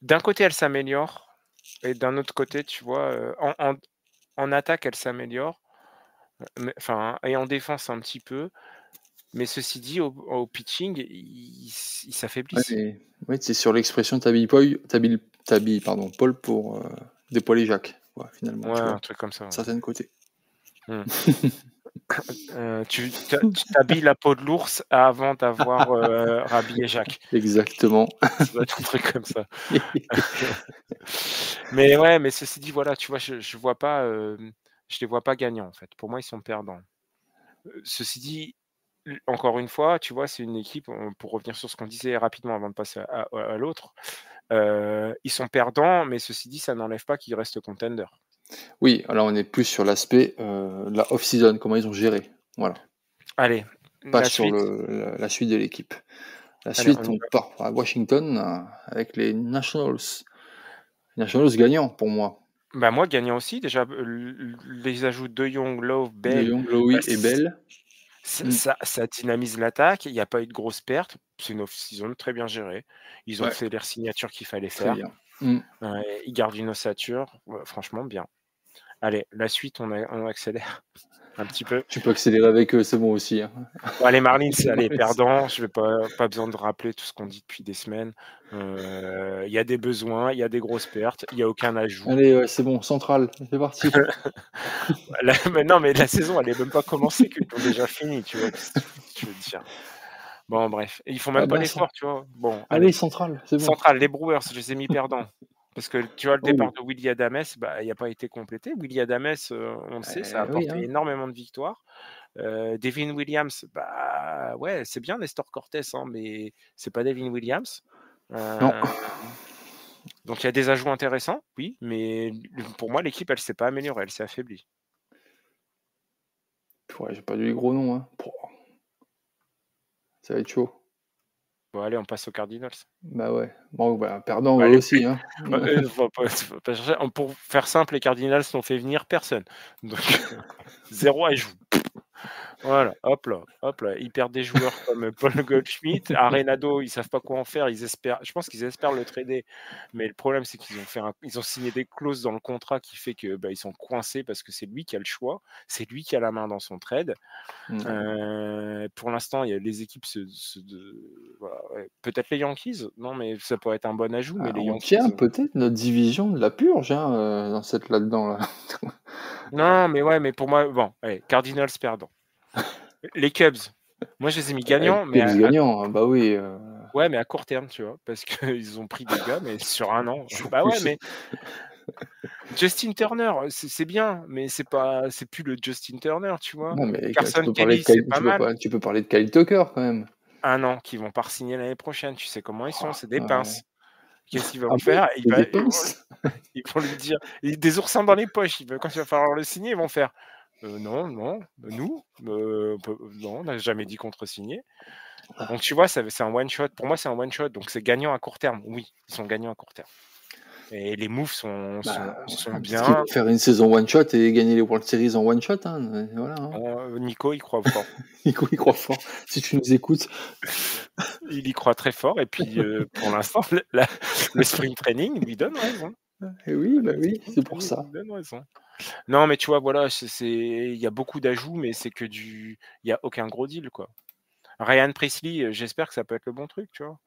d'un côté, elle s'améliore et d'un autre côté, tu vois, en attaque, elle s'améliore, mais enfin et en défense un petit peu, mais ceci dit, au pitching, ils Ouais, s'affaiblissent. mais ouais, c'est sur l'expression t'habilles pardon, Paul pour, dépoiler Jacques, quoi, finalement, Ouais, tu un vois? truc comme ça, De ouais. certains côtés. Mmh. Tu t'habilles la peau de l'ours avant d'avoir, rhabillé Jacques. Exactement. Ça doit être un truc comme ça. Mais ouais, mais ceci dit, voilà, tu vois, je vois pas, je les vois pas gagnants, en fait. Pour moi, ils sont perdants. Ceci dit, encore une fois, tu vois, c'est une équipe, pour revenir sur ce qu'on disait rapidement avant de passer à l'autre, ils sont perdants, mais ceci dit, ça n'enlève pas qu'ils restent contenders. Oui, alors on est plus sur l'aspect, la off season, comment ils ont géré, voilà. Allez, Pas la sur suite, la suite de l'équipe. La allez, on suite, y on va. part à Washington, avec les Nationals. Nationals gagnants pour moi. Bah, moi, gagnant aussi, déjà, les ajouts de Jong, Love, De Bell, Jong, bah, Lowy et Bell. Mmh. ça dynamise l'attaque, il y a pas eu de grosses pertes, c'est une off-season très bien gérée. Ils ont Ouais, fait les signatures qu'il fallait très faire, bien. Mmh. ils gardent une ossature, franchement bien. Allez, la suite, on accélère un petit peu. Tu peux accélérer avec eux, c'est bon aussi, hein. Bon, les Marlins, Les allez, Marlins. perdants, je vais pas besoin de rappeler tout ce qu'on dit depuis des semaines. Il y a des besoins, il y a des grosses pertes, il y a aucun ajout. Allez, ouais, c'est bon, central, c'est parti. Mais non, mais la saison, elle est même pas commencée qu'ils l'ont déjà fini, tu vois? Qu'est-ce que tu veux dire? Bon bref, et ils font Ah même pas bah, ça l'effort, tu vois? Bon, allez, allez, central, c'est bon. Central, les Brewers, je les ai mis perdants. Parce que tu vois, le départ Oh, de Willy Adames, bah, il a pas été complété. Willy Adames, on le sait, ça a oui, apporté hein. énormément de victoires. Devin Williams, bah, ouais, c'est bien Nestor Cortés, hein, mais c'est pas Devin Williams. Non. Heu, donc il y a des ajouts intéressants, oui, mais pour moi, l'équipe, elle s'est pas améliorée, elle s'est affaiblie. Ouais, j'ai pas dit les gros noms, hein. Pouah, ça va être chaud. Bon allez, on passe aux Cardinals. Bah, ouais. Bon, bah, perdants eux Bah, aussi, hein. faut pas chercher. Pour faire simple, les Cardinals n'ont fait venir personne. Donc 0 ajout. Voilà, hop là, ils perdent des joueurs comme Paul Goldschmidt, Arenado, ils savent pas quoi en faire, je pense qu'ils espèrent le trader, mais le problème c'est qu'ils ont signé des clauses dans le contrat qui fait que, bah, ils sont coincés parce que c'est lui qui a le choix, c'est lui qui a la main dans son trade. Ouais. Pour l'instant, il y a les équipes voilà, ouais, peut-être les Yankees? Non, mais ça pourrait être un bon ajout, mais Ah, les on Yankees, tient peut-être notre division de la purge, hein, dans cette là-dedans, là. non, mais ouais, mais pour moi, bon, allez, Cardinals perdant. Les Cubs, moi je les ai mis gagnants, mais Cubs gagnant, bah oui, ouais, mais à court terme, tu vois? Parce qu'ils ont pris des gars, mais sur un an. toujours Bah ouais, plus. mais Justin Turner, c'est bien, mais c'est plus le Justin Turner, tu vois? Non, mais tu Carson peux parler de Kelly, c'est Kyle pas mal. tu peux parler de Kyle Tucker quand même. 1 an qu'ils vont pas re-signer l'année prochaine, tu sais comment ils sont, c'est des Ouais. pinces. Qu'est-ce qu'ils vont Ah bon? faire? Il y a des pinces? Ils vont lui dire des oursins dans les poches, quand il va falloir le signer, ils vont faire: Non, non, nous, non, on n'a jamais dit qu'on te re-signait». Donc tu vois, c'est un one shot. Pour moi, c'est un one shot, donc c'est gagnant à court terme. Oui, ils sont gagnants à court terme et les moves Bah, sont ouais, peut-être qu'ils bien. vont faire une saison one shot et gagner les World Series en one shot, hein, voilà, hein. Nico, il croit fort. Nico, il croit fort. Si tu nous écoutes. Il y croit très fort et puis, pour l'instant, le sprint training lui donne raison. Eh oui, bah Le oui, sprint c'est pour training ça. lui donne raison. Non, mais tu vois, voilà, il y a beaucoup d'ajouts, mais il y a aucun gros deal, quoi. Ryan Presley, j'espère que ça peut être le bon truc, tu vois?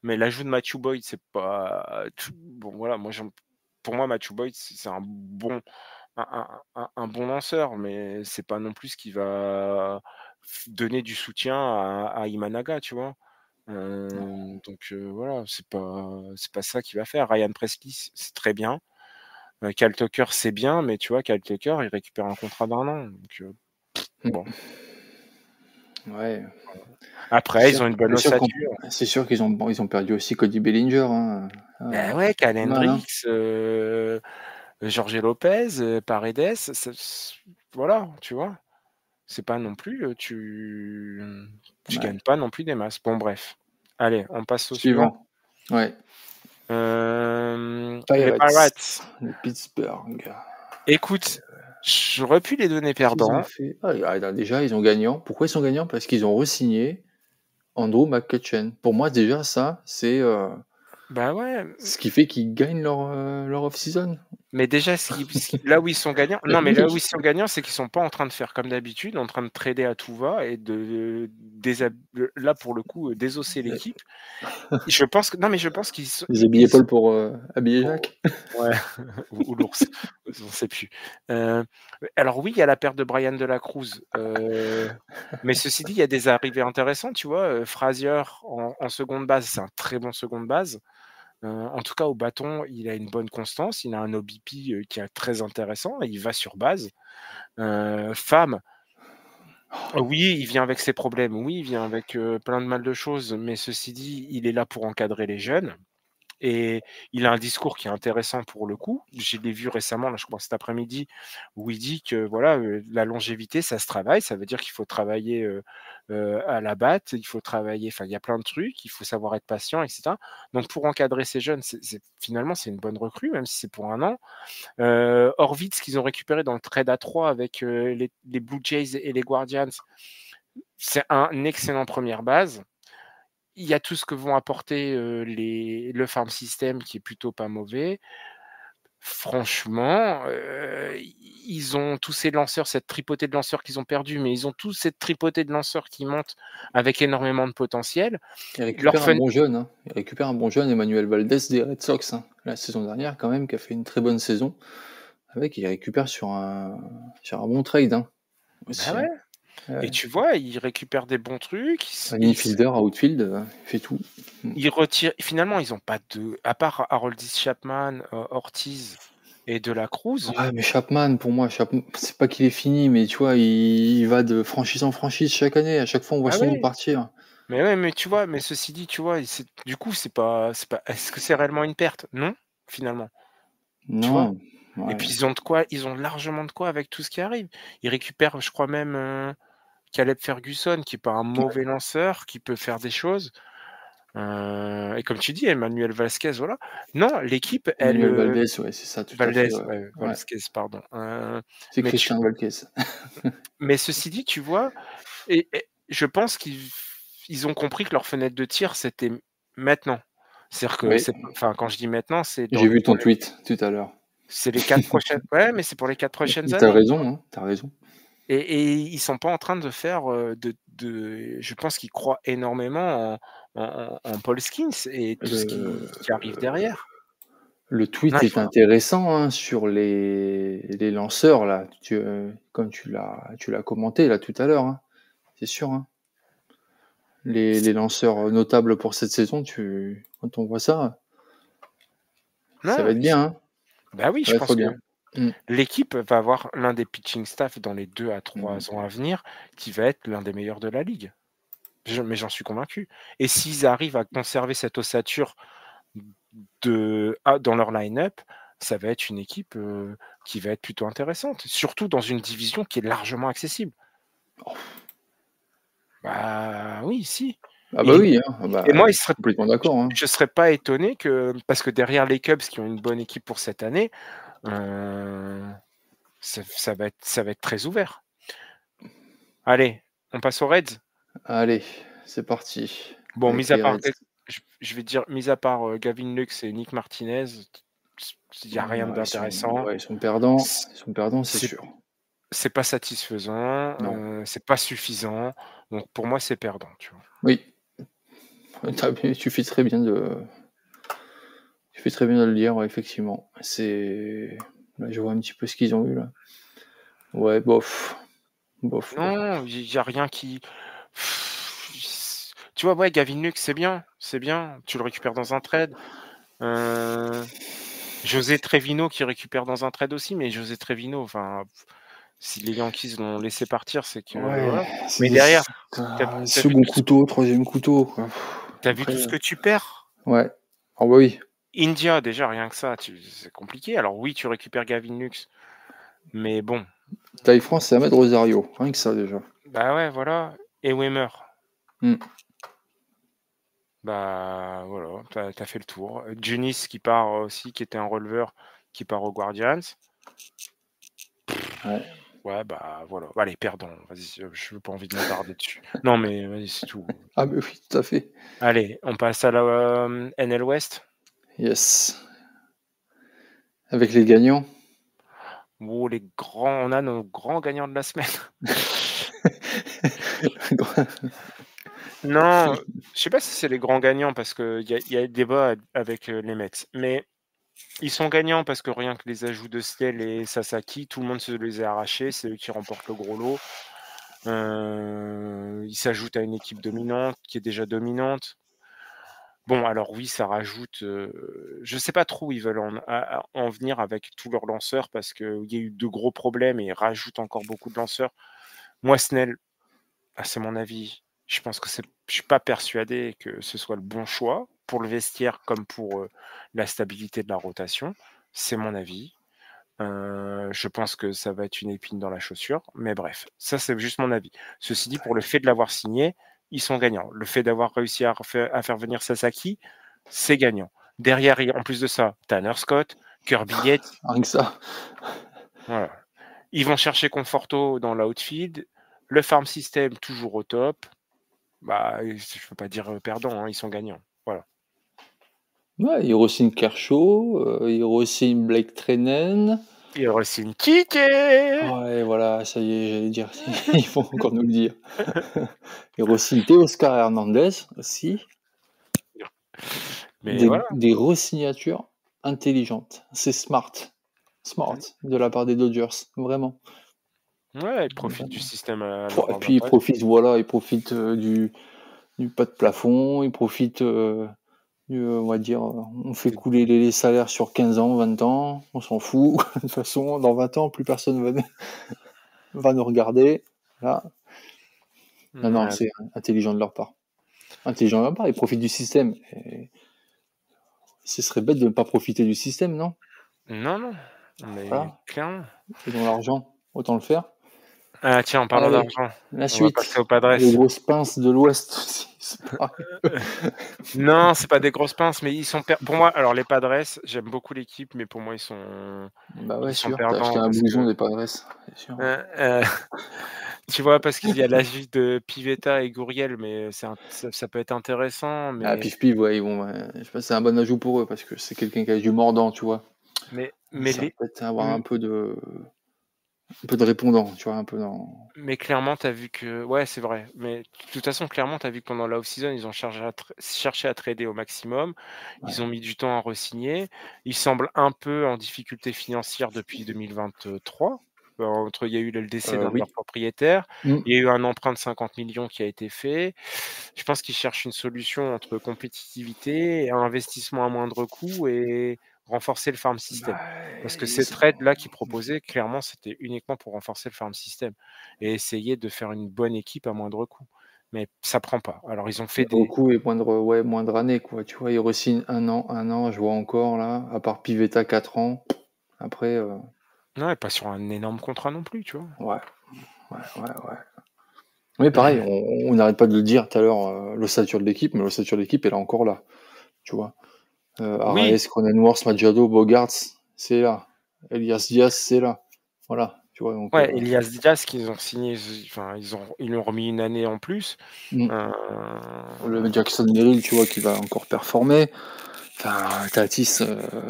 Mais l'ajout de Matthew Boyd, c'est pas tout bon, voilà, pour moi, Matthew Boyd, c'est un bon lanceur, mais c'est pas non plus ce qui va donner du soutien à Imanaga, tu vois? Donc voilà, c'est pas ça qui va faire. Ryan Presley, c'est très bien. Kyle Tucker, c'est bien, mais tu vois, Kyle Tucker, il récupère un contrat d'1 an, donc bon. Ouais, Après, ils ont une bonne ossature. c'est sûr qu'ils ont perdu aussi Cody Bellinger, hein, Ben ouais, Kyle c'est mal, hein. Hendricks, Jorge Lopez, Paredes, voilà, tu vois? C'est pas non plus, tu Ouais. gagnes pas non plus des masses. Bon bref. Allez, on passe au suivant. Suivant. Ouais. Les Pirates Pirates. de Pittsburgh. Écoute, j'aurais pu les donner Qu'est-ce qu'ils ont perdants. fait? Déjà, ils ont gagnant. Pourquoi ils sont gagnants? Parce qu'ils ont re-signé Andrew McCutchen. Pour moi, déjà, ça, c'est Bah ouais, ce qui fait qu'ils gagnent leur off-season. mais déjà là où ils sont gagnants Bah non, mais là où oui. ils sont gagnants, c'est qu'ils sont pas en train de faire comme d'habitude, en train de trader à tout va et là, pour le coup, désosser l'équipe. Je pense que non, mais je pense qu'ils sont Déshabiller Paul pour habiller pour Jacques. ouais, ou l'ours, on sait plus. Heu, alors oui, il y a la perte de Brian de la Cruz, mais ceci dit, il y a des arrivées intéressantes, tu vois? Frazier en seconde base, c'est un très bon seconde base. En tout cas, au bâton, il a une bonne constance, il a un OBP, qui est très intéressant et il va sur base. Pham, oui, il vient avec ses problèmes, oui, il vient avec, plein de mal de choses, mais ceci dit, il est là pour encadrer les jeunes. Et il a un discours qui est intéressant pour le coup. Je l'ai vu récemment, là, je crois cet après-midi, où il dit que voilà, la longévité, ça se travaille. Ça veut dire qu'il faut travailler, à la batte, il faut travailler enfin, il y a plein de trucs, il faut savoir être patient et cetera. Donc pour encadrer ces jeunes, finalement, c'est une bonne recrue, même si c'est pour 1 an. Horvitz qu'ils ont récupéré dans le trade à 3 avec, les Blue Jays et les Guardians, c'est un excellent première base. Il y a tout ce que vont apporter, le farm system qui est plutôt pas mauvais. Franchement, ils ont tous ces lanceurs, cette tripotée de lanceurs qu'ils ont perdu, mais ils ont tous cette tripotée de lanceurs qui montent avec énormément de potentiel. Ils Leur récupèrent un fun bon jeune, hein. Ils récupèrent un bon jeune, Emmanuel Valdez des Red Sox, hein. La saison dernière, quand même, qui a fait une très bonne saison. Avec, ils récupèrent sur un bon trade, hein, bah aussi, ouais hein. et Ouais. tu vois, ils récupèrent des bons trucs, Un infielder, outfield, il fait tout. ils retirent finalement, ils ont pas à part Aroldis Chapman, Ortiz et De La Cruz. Ouais, mais Chapman, pour moi, c'est pas qu'il est fini, mais tu vois, il va de franchise en franchise chaque année. À chaque fois, on voit Bah son nom ouais. partir. Mais ouais, mais tu vois, mais ceci dit, tu vois, du coup, c'est pas est-ce que c'est réellement une perte? Non, finalement, tu vois? Non, Et puis ouais. ils ont largement de quoi avec tout ce qui arrive. Ils récupèrent, je crois même, Caleb Ferguson qui est pas un mauvais lanceur, qui peut faire des choses. Et comme tu dis, Emmanuel Vasquez, voilà. Non, l'équipe, elle, Manuel Valdez, ouais, c'est ça, tout à fait, Valdez, ouais. ouais, Ouais, Vasquez, pardon. c'est Mais Christian Valdez. mais ceci dit, tu vois, et je pense qu'ils ont compris que leur fenêtre de tir, c'était maintenant. C'est-à-dire que Oui, c'est enfin, quand je dis maintenant, c'est j'ai vu ton tweet tout à l'heure. c'est les 4 prochaines ouais, mais c'est pour les 4 prochaines Tu as années. raison, hein, tu as raison. Et ils sont pas en train de faire, je pense qu'ils croient énormément en Paul Scholes et tout ce Le qui arrive derrière. le Non, tweet il est faut intéressant, hein, sur les lanceurs là, comme tu l'as commenté là tout à l'heure, hein, c'est sûr, hein. Les lanceurs notables pour cette saison, quand on voit ça, ça va non, être bien, hein. bah, oui, Ça je va être pense que bien. Mmh. l'équipe va avoir l'un des pitching staff dans les 2 à Mmh. 3 ans à venir, qui va être l'un des meilleurs de la ligue. Mais j'en suis convaincu et s'ils arrivent à conserver cette ossature dans leur line-up, ça va être une équipe, qui va être plutôt intéressante, surtout dans une division qui est largement accessible. Bah, oui, si. Ah bah Et oui, hein, ah et bah, moi, je suis complètement d'accord, hein. je serais pas étonné que parce que derrière les Cubs qui ont une bonne équipe pour cette année, heu, ça va être très ouvert. Allez, on passe aux Reds? Allez, c'est parti Bon, avec mis à les part Reds. je vais dire, mis à part, Gavin Lux et Nick Martinez, il y a rien Ouais, d'intéressant. ils sont perdants, C c'est c'est sûr. c'est pas satisfaisant, Non. c'est pas suffisant, donc pour moi, c'est perdant, tu vois? Oui, tu fais très bien de le dire, ouais, effectivement. Là, je vois un petit peu ce qu'ils ont eu là. Ouais, bof, bof, bof, Non, bof. il y a rien qui tu vois, ouais, Gavin Lux, c'est bien, tu le récupères dans un trade. Heu, José Trevino qui récupère dans un trade aussi, mais José Trevino, enfin, si les Yankees l'ont laissé partir, c'est que Ouais, voilà. c'est Mais des derrière, tu vu second couteau, troisième couteau, quoi. vu Après, tout ce que tu perds? ouais. Ah bah oui. India, déjà, rien que ça, c'est compliqué. Alors oui, tu récupères Gavin Lux, mais bon, Taille France, c'est Ahmed Rosario, rien que ça déjà. bah, ouais, voilà et Wimmer, Mmh. bah, voilà, tu as fait le tour. Junis qui part, aussi, qui était un releveur, qui part aux Guardians. Ouais. Ouais, bah, voilà. Allez, perdons, vas-y, je veux pas envie de m'attarder dessus. Non, mais vas-y, c'est tout. Ah mais oui, tout à fait. Allez, on passe à la, NL West. Yes. Avec les gagnants. Oh, on a nos grands gagnants de la semaine. Non, je sais pas si c'est les grands gagnants parce qu'il y a débat avec, les Mets, mais ils sont gagnants parce que rien que les ajouts de Snell et Sasaki, tout le monde se les a arrachés, c'est eux qui remportent le gros lot. Ils s'ajoutent à une équipe dominante, qui est déjà dominante. Bon, alors oui, ça rajoute, je sais pas trop où ils veulent en venir avec tous leurs lanceurs parce qu'il y a eu de gros problèmes et ils rajoutent encore beaucoup de lanceurs. Moi, Snell, c'est mon avis, je suis pas persuadé que ce soit le bon choix pour le vestiaire comme pour, la stabilité de la rotation. C'est mon avis. Je pense que ça va être une épine dans la chaussure, mais bref, ça, c'est juste mon avis. Ceci dit, pour le fait de l'avoir signé, ils sont gagnants. Le fait d'avoir réussi à faire venir Sasaki, c'est gagnant. Derrière, en plus de ça, Tanner Scott, Kirby Yates, Rien que ça. voilà. Ils vont chercher Conforto dans l'outfield. Le farm system toujours au top. Bah, je peux pas dire, perdant, hein, ils sont gagnants. Voilà. Ouais, ils re-signent Kershaw, ils re-signent Blake Treinen. Il re-signe Kike! Ouais, voilà, ça y est, j'allais dire, ils vont encore nous le dire. Ils re-signent Teoscar Hernandez aussi. Mais voilà. Des re-signatures intelligentes. C'est smart. Smart Mmh. de la part des Dodgers, vraiment. Ouais, ils profitent du Vraiment. système à Pouah, leur et puis avantage. ils profitent, du pas de plafond, ils profitent, on va dire, on fait couler les salaires sur 15 ans, 20 ans, on s'en fout. De toute façon, dans 20 ans, plus personne va nous regarder. Là, non, non, Ouais, c'est intelligent de leur part. Intelligent de leur part, ils profitent du système. Et ce serait bête de ne pas profiter du système, non? non, non, mais Voilà, clairement. ils ont l'argent, autant le faire. Ah tiens, en parlant Allez, d'argent, la on va passer suite. aux Padres. Les grosses pinces de l'Ouest aussi, c'est pareil. Non, c'est pas des grosses pinces, mais ils sont pour moi, alors les Padres, j'aime beaucoup l'équipe, mais pour moi ils sont Bah ouais, ils sont sûr, tu as acheté perdants un parce blouson que, des Padres, c'est sûr. heu, tu vois? Parce qu'il y a l'âge de Pivetta et Gurriel, mais ça peut être intéressant, Ah, mais Pif-Pif, ouais, ils vont, je pense que c'est un bon ajout pour eux parce que c'est quelqu'un qui a du mordant, tu vois? mais Ça va les peut-être avoir mmh, un peu de répondant, tu vois? Un peu dans mais clairement, tu as vu que ouais, c'est vrai, mais de toute façon, clairement, tu as vu que pendant la off season, ils ont cherché à trader au maximum. Ils ouais. ont mis du temps à re-signer. Ils semblent un peu en difficulté financière depuis 2023. Entre il y a eu le décès d'un de leurs Oui. propriétaires, Mmh. il y a eu un emprunt de 50 millions qui a été fait. Je pense qu'ils cherchent une solution entre compétitivité et un investissement à moindre coût et renforcer le farm system. Bah, Parce que ces ils ont trades-là qu'ils proposaient, clairement, c'était uniquement pour renforcer le farm system et essayer de faire une bonne équipe à moindre coût. Mais ça prend pas. Alors ils ont fait moindre des coût et moindre année, quoi, tu vois? Ils re-signent 1 an, je vois encore là, à part Pivetta 4 ans. Après, ouais, pas sur un énorme contrat non plus, tu vois? ouais, ouais. Oui, pareil, on n'arrête pas de le dire tout à l'heure, l'ossature de l'équipe, mais l'ossature de l'équipe, elle est encore là, tu vois? Oui, Arraez, Cronenworth, Machado, Bogaerts, c'est là. Elias Diaz, c'est là. Voilà, tu vois? Donc, ouais, Elias Diaz qu'ils ont signé, enfin ils lui ont remis une année en plus. mmh. Heu, Le Jackson Merrill, tu vois, qui va encore performer. Enfin, Tatis,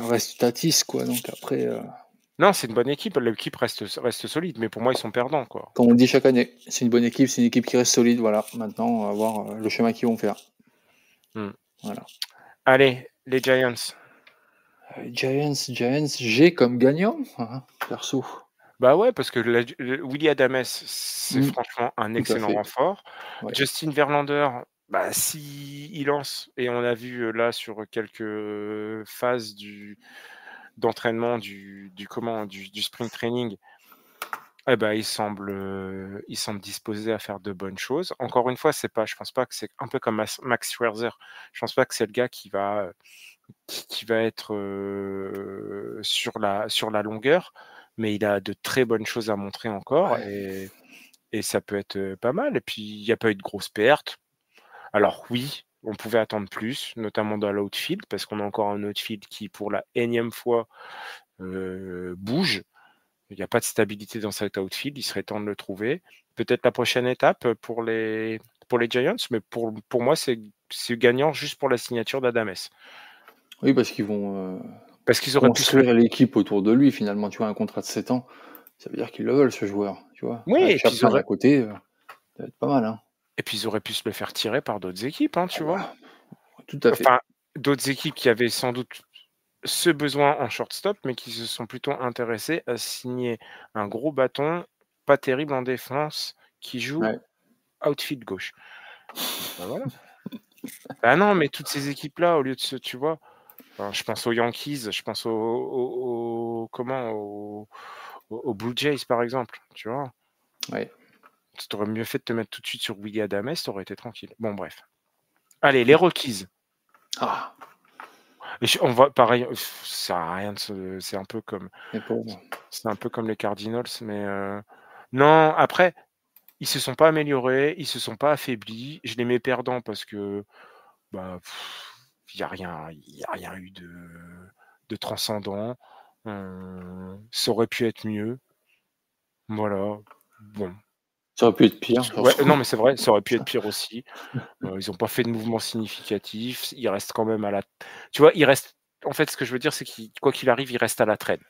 reste Tatis, quoi, donc après, non, c'est une bonne équipe, l'équipe reste solide, mais pour moi, ils sont perdants, quoi. comme on le dit chaque année, c'est une bonne équipe, c'est une équipe qui reste solide, voilà. Maintenant, on va voir, le chemin qu'ils vont faire. Mmh. Voilà. Allez, les Giants. Giants, j'ai comme gagnant, hein, perso. Bah, ouais, parce que le Willy Adames, c'est Mmh, franchement un tout à excellent fait, renfort. ouais. Justin Verlander, bah, s'il lance et on a vu, là sur quelques phases d'entraînement du spring training, eh bah, il semble disposé à faire de bonnes choses. Encore une fois, je pense pas que c'est un peu comme Max Scherzer. Je pense pas que c'est le gars qui va être, sur la longueur, mais il a de très bonnes choses à montrer encore Ouais, et ça peut être, pas mal et puis il y a pas eu de grosses pertes. Alors oui, on pouvait attendre plus, notamment dans l'outfield parce qu'on a encore un outfield qui, pour la énième fois, bouge. Il y a pas de stabilité dans cet outfield, il serait temps de le trouver. Peut-être la prochaine étape, pour les Giants, mais pour moi, c'est gagnant juste pour la signature d'Adames. oui, parce qu'ils vont, Parce qu'ils auraient pu se le construire l'équipe autour de lui, finalement, tu vois? Un contrat de 7 ans, ça veut dire qu'ils le veulent, ce joueur, tu vois? oui Avec Chapman à côté, ça va être pas mal, hein. et puis ils auraient pu se le faire tirer par d'autres équipes, hein, Ah tu vois? bah, tout à fait. Enfin, d'autres équipes qui avaient sans doute ce besoin en shortstop, mais qui se sont plutôt intéressées à signer un gros bâton, pas terrible en défense, qui joue Ouais. outfield gauche. Bah, voilà. Bah, non, mais toutes ces équipes-là, au lieu de se tu vois? Enfin, je pense aux Yankees, je pense aux Blue Jays, par exemple, tu vois? Ouais. Tu aurais mieux fait de te mettre tout de suite sur Willy Adames, tu aurais été tranquille. Bon bref. Allez, les Rockies. Ah, Et on va pareil, ça sert à rien de se les pauvres. c'est un peu comme les Cardinals, mais non, après, ils se sont pas améliorés, ils se sont pas affaiblis. Je les mets perdants parce que, bah, il y a rien eu de transcendant. Ça aurait pu être mieux. Voilà. Bon, Ça aurait pu être pire, ouais, surtout. non, mais c'est vrai, ça aurait pu être pire aussi. Ils ont pas fait de mouvements significatifs. Ils restent quand même à la tu vois, ils restent en fait, ce que je veux dire, c'est qu'ils quoi qu'il arrive, ils restent à la traîne.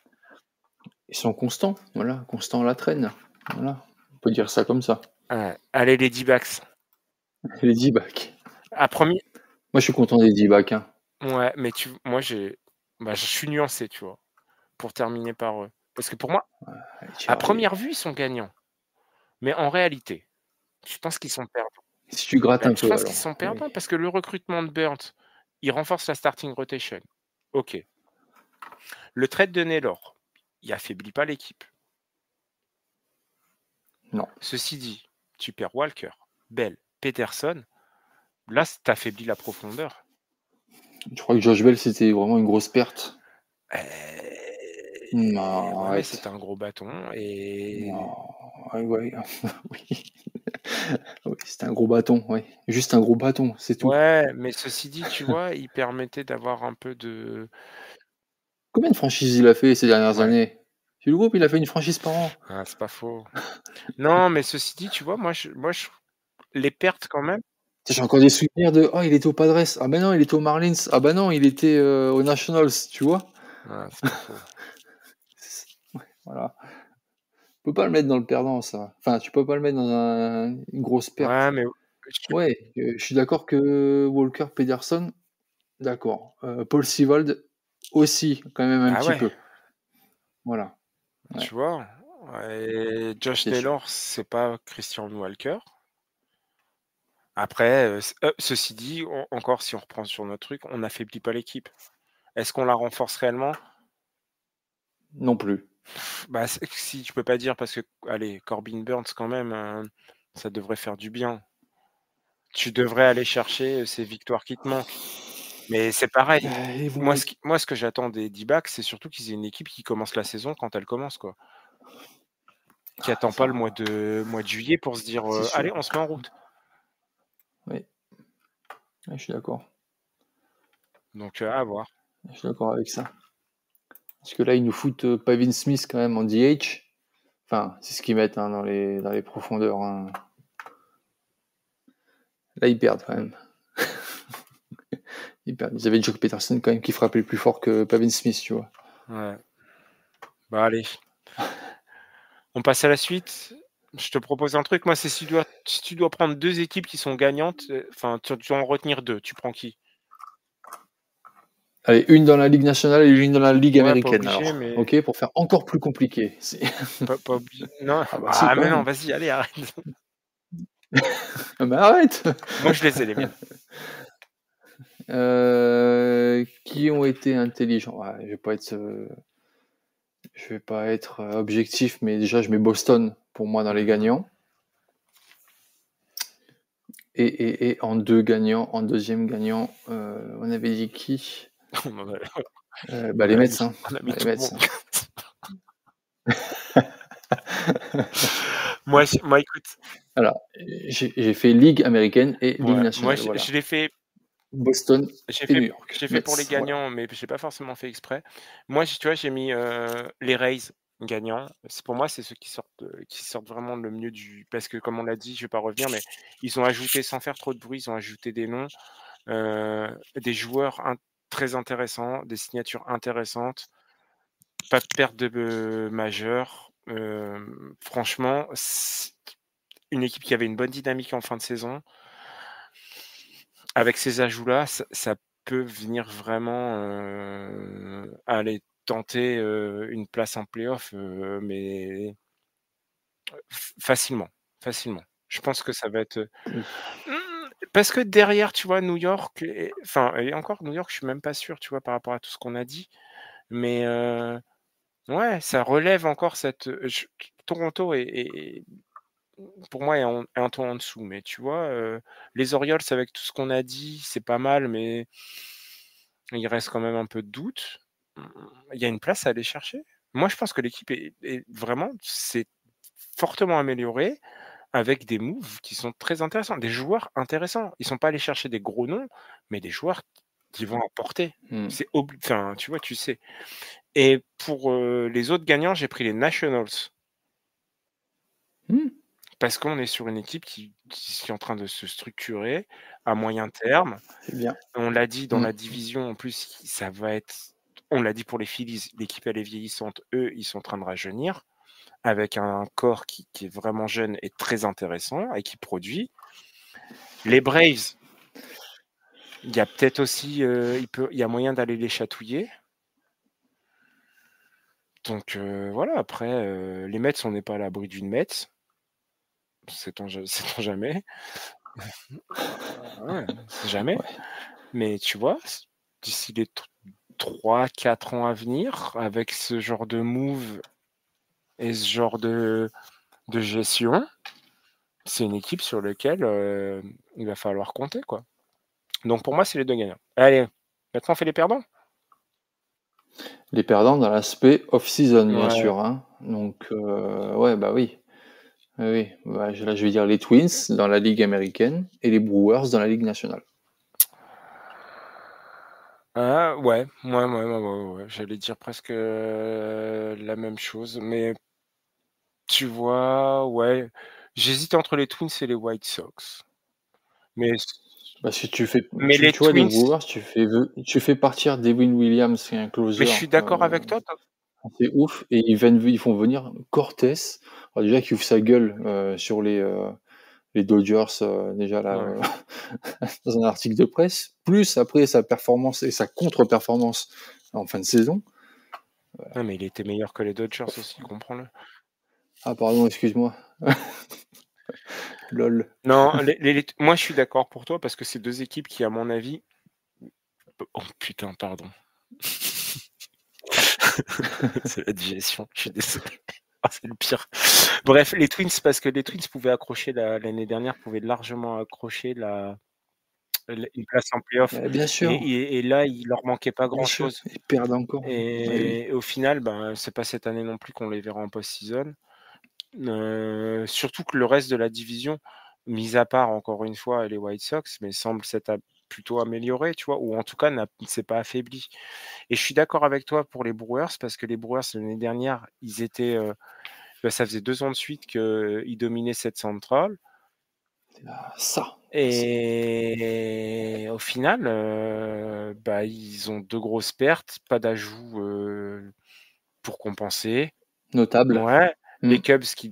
Ils sont constants, voilà, constants à la traîne. Voilà, on peut dire ça comme ça. Ouais. Allez les D-backs. Les D-backs. À premier Moi, je suis content des D-backs, hein. ouais, mais moi je suis nuancé, tu vois? Pour terminer par eux. Parce que pour moi, Les à Chargers. première vue, ils sont gagnants. Mais en réalité, je pense qu'ils sont perdants. Si tu grattes Bah, un je peu pense qu'ils alors, sont oui. perdants parce que le recrutement de Burnt, il renforce la starting rotation. OK. Le trade de Naylor, il affaiblit pas l'équipe. Non. Ceci dit, tu perds Walker, Bell, Peterson, là, tu affaiblis la profondeur. Je crois que Josh Bell, c'était vraiment une grosse perte. Eh Non, ouais, mais c'est arrête. un gros bâton et Non. ouais, oui. Oui, c'était un gros bâton, oui. Juste un gros bâton, c'est tout. Ouais, mais ceci dit, tu vois, il permettait d'avoir un peu de Combien de franchises il a fait ces dernières ouais, années? Tu le groupe, il a fait une franchise par an. ah, c'est pas faux. Non, mais ceci dit, tu vois, moi je les pertes quand même J'ai encore des souvenirs de: «Oh, il était aux Padres. Ah ben non, il était aux Marlins. Ah bah non, il était, aux Nationals», tu vois? ah, c'est pas faux. Ouais, voilà. Tu peux pas le mettre dans le perdant ça. Enfin, tu peux pas le mettre dans une grosse Ouais, perte. mais je Ouais, je suis d'accord que Walker Pederson, d'accord. Paul Sewald aussi, quand même un bah, petit ouais, peu. Voilà, ouais, tu vois? Et Josh c'est sûr. Taylor, c'est pas Christian Walker. Après, ceci dit, encore si on reprend sur notre truc, on n'affaiblit pas l'équipe. Est-ce qu'on la renforce réellement? Non plus. Bah, si tu peux pas dire parce que allez, Corbin Burns quand même, ça devrait faire du bien. Tu devrais aller chercher, ces victoires qui te manquent. Mais c'est pareil, Ils vont être moi ce que j'attends des D-backs, c'est surtout qu'ils aient une équipe qui commence la saison quand elle commence, quoi. Qui attend pas le ça, mois de juillet pour se dire, c'est «Allez, sûr. on se met en route». Oui, ouais, je suis d'accord. Donc, à voir. Je suis d'accord avec ça. Parce que là, ils nous foutent, Pavin Smith quand même en DH. Enfin, c'est ce qu'ils mettent, hein, dans les profondeurs, hein. Là, ils perdent quand même. Ils perdent. Ils avaient Jock Peterson quand même qui frappait plus fort que Pavin Smith, tu vois? Ouais. Bah, allez, on passe à la suite. Je te propose un truc, moi, c'est si tu dois prendre 2 équipes qui sont gagnantes, enfin, tu dois en retenir 2. Tu prends qui? Allez, une dans la Ligue nationale et une dans la Ligue Ouais, pas américaine obligé, alors, mais OK? Pour faire encore plus compliqué. pas obligé non, Ah bah si, ah quand mais non, même. vas-y, allez, arrête. Ah mais arrête! Moi, je les ai les miennes. Qui ont été intelligents? Ouais, je vais pas être, objectif, mais déjà je mets Boston pour moi dans les Mmh. gagnants et en 2 gagnants, en deuxième gagnant, on avait dit qui? On en a Bah, les Mets, hein. on a mis Bah, les tout le Mets, monde. hein. Moi, écoute, Alors, j'ai fait ligue américaine et ligue ouais, moi, nationale, voilà. je l'ai fait Boston et New York, j'ai fait pour les Mets, voilà. gagnants, mais j'ai pas forcément fait exprès. Moi, tu vois, j'ai mis, les Rays gagnants. C'est pour moi, c'est ceux qui sortent vraiment le mieux du parce que comme on l'a dit, je vais pas revenir, mais ils ont ajouté sans faire trop de bruit, ils ont ajouté des noms, des joueurs très intéressants, des signatures intéressantes, pas de perte de, majeure. Franchement, une équipe qui avait une bonne dynamique en fin de saison. Avec ces ajouts-là, ça peut venir vraiment, aller tenter, une place en playoff, mais facilement, facilement. Je pense que ça va être, parce que derrière, tu vois, New York et encore New York, je suis même pas sûr, tu vois, par rapport à tout ce qu'on a dit, mais ouais, ça relève encore cette, Toronto est pour moi est un ton en dessous, mais tu vois, les Orioles avec tout ce qu'on a dit, c'est pas mal, mais il reste quand même un peu de doute. Mmh, il y a une place à aller chercher. Moi, je pense que l'équipe est vraiment s'est fortement améliorée avec des moves qui sont très intéressants, des joueurs intéressants. Ils sont pas allés chercher des gros noms, mais des joueurs qui vont apporter. Mmh. C'est enfin, tu vois, tu sais. Et pour, les autres gagnants, j'ai pris les Nationals Mmh, parce qu'on est sur une équipe qui est en train de se structurer à moyen terme. c'est bien. On l'a dit dans Mmh. la division, en plus, ça va être on l'a dit pour les Phillies, l'équipe elle est vieillissante, eux, ils sont en train de rajeunir, avec un corps qui est vraiment jeune et très intéressant et qui produit. Les Braves, il y a peut-être aussi, il y a moyen d'aller les chatouiller. Donc voilà, après, les Mets, on n'est pas à l'abri d'une Mets, sait-on jamais. Ouais, on sait jamais. Ouais. Mais tu vois, d'ici les 3-4 ans à venir, avec ce genre de move et ce genre de gestion, c'est une équipe sur laquelle, il va falloir compter, quoi. Donc pour moi, c'est les 2 gagnants. Allez, maintenant on fait les perdants? Les perdants dans l'aspect off-season, bien Ouais, sûr, hein. Donc, ouais, bah oui. Oui, là, je vais dire les Twins dans la Ligue américaine et les Brewers dans la Ligue nationale. Ah ouais, j'allais dire presque, la même chose, mais tu vois, ouais, j'hésite entre les Twins et les White Sox. Mais Si mais les tu vois, les Twins Brewers, tu fais partir Devin Williams, qui est un mais closer je suis d'accord avec toi, tu assez ouf, et ils font venir Cortés, alors déjà qui ouvre sa gueule sur les Dodgers, déjà là, ouais. dans un article de presse, plus après sa performance et sa contre-performance en fin de saison. Non, mais il était meilleur que les Dodgers aussi, comprends-le. Ah pardon, excuse-moi. Lol. Non, moi, je suis d'accord pour toi parce que c'est 2 équipes qui, à mon avis oh putain, pardon. C'est la digestion, je suis désolé. Ah, c'est le pire. Bref, les Twins, parce que les Twins pouvaient accrocher l'année dernière, pouvaient largement accrocher une place en play-off Bien sûr, et là, il leur manquait pas bien sûr, grand-chose ils perdent encore. Eh oui. et au final, ben, c'est pas cette année non plus qu'on les verra en post-season. Surtout que le reste de la division, mis à part encore une fois les White Sox, mais semble s'être plutôt amélioré, tu vois? Ou en tout cas ne s'est pas affaibli. Et je suis d'accord avec toi pour les Brewers parce que les Brewers l'année dernière, ils étaient, ça faisait 2 ans de suite qu'ils dominaient cette centrale Ça, et au final, bah, ils ont 2 grosses pertes, pas d'ajout, pour compenser. notable. Ouais, les Hmm. Cubs qui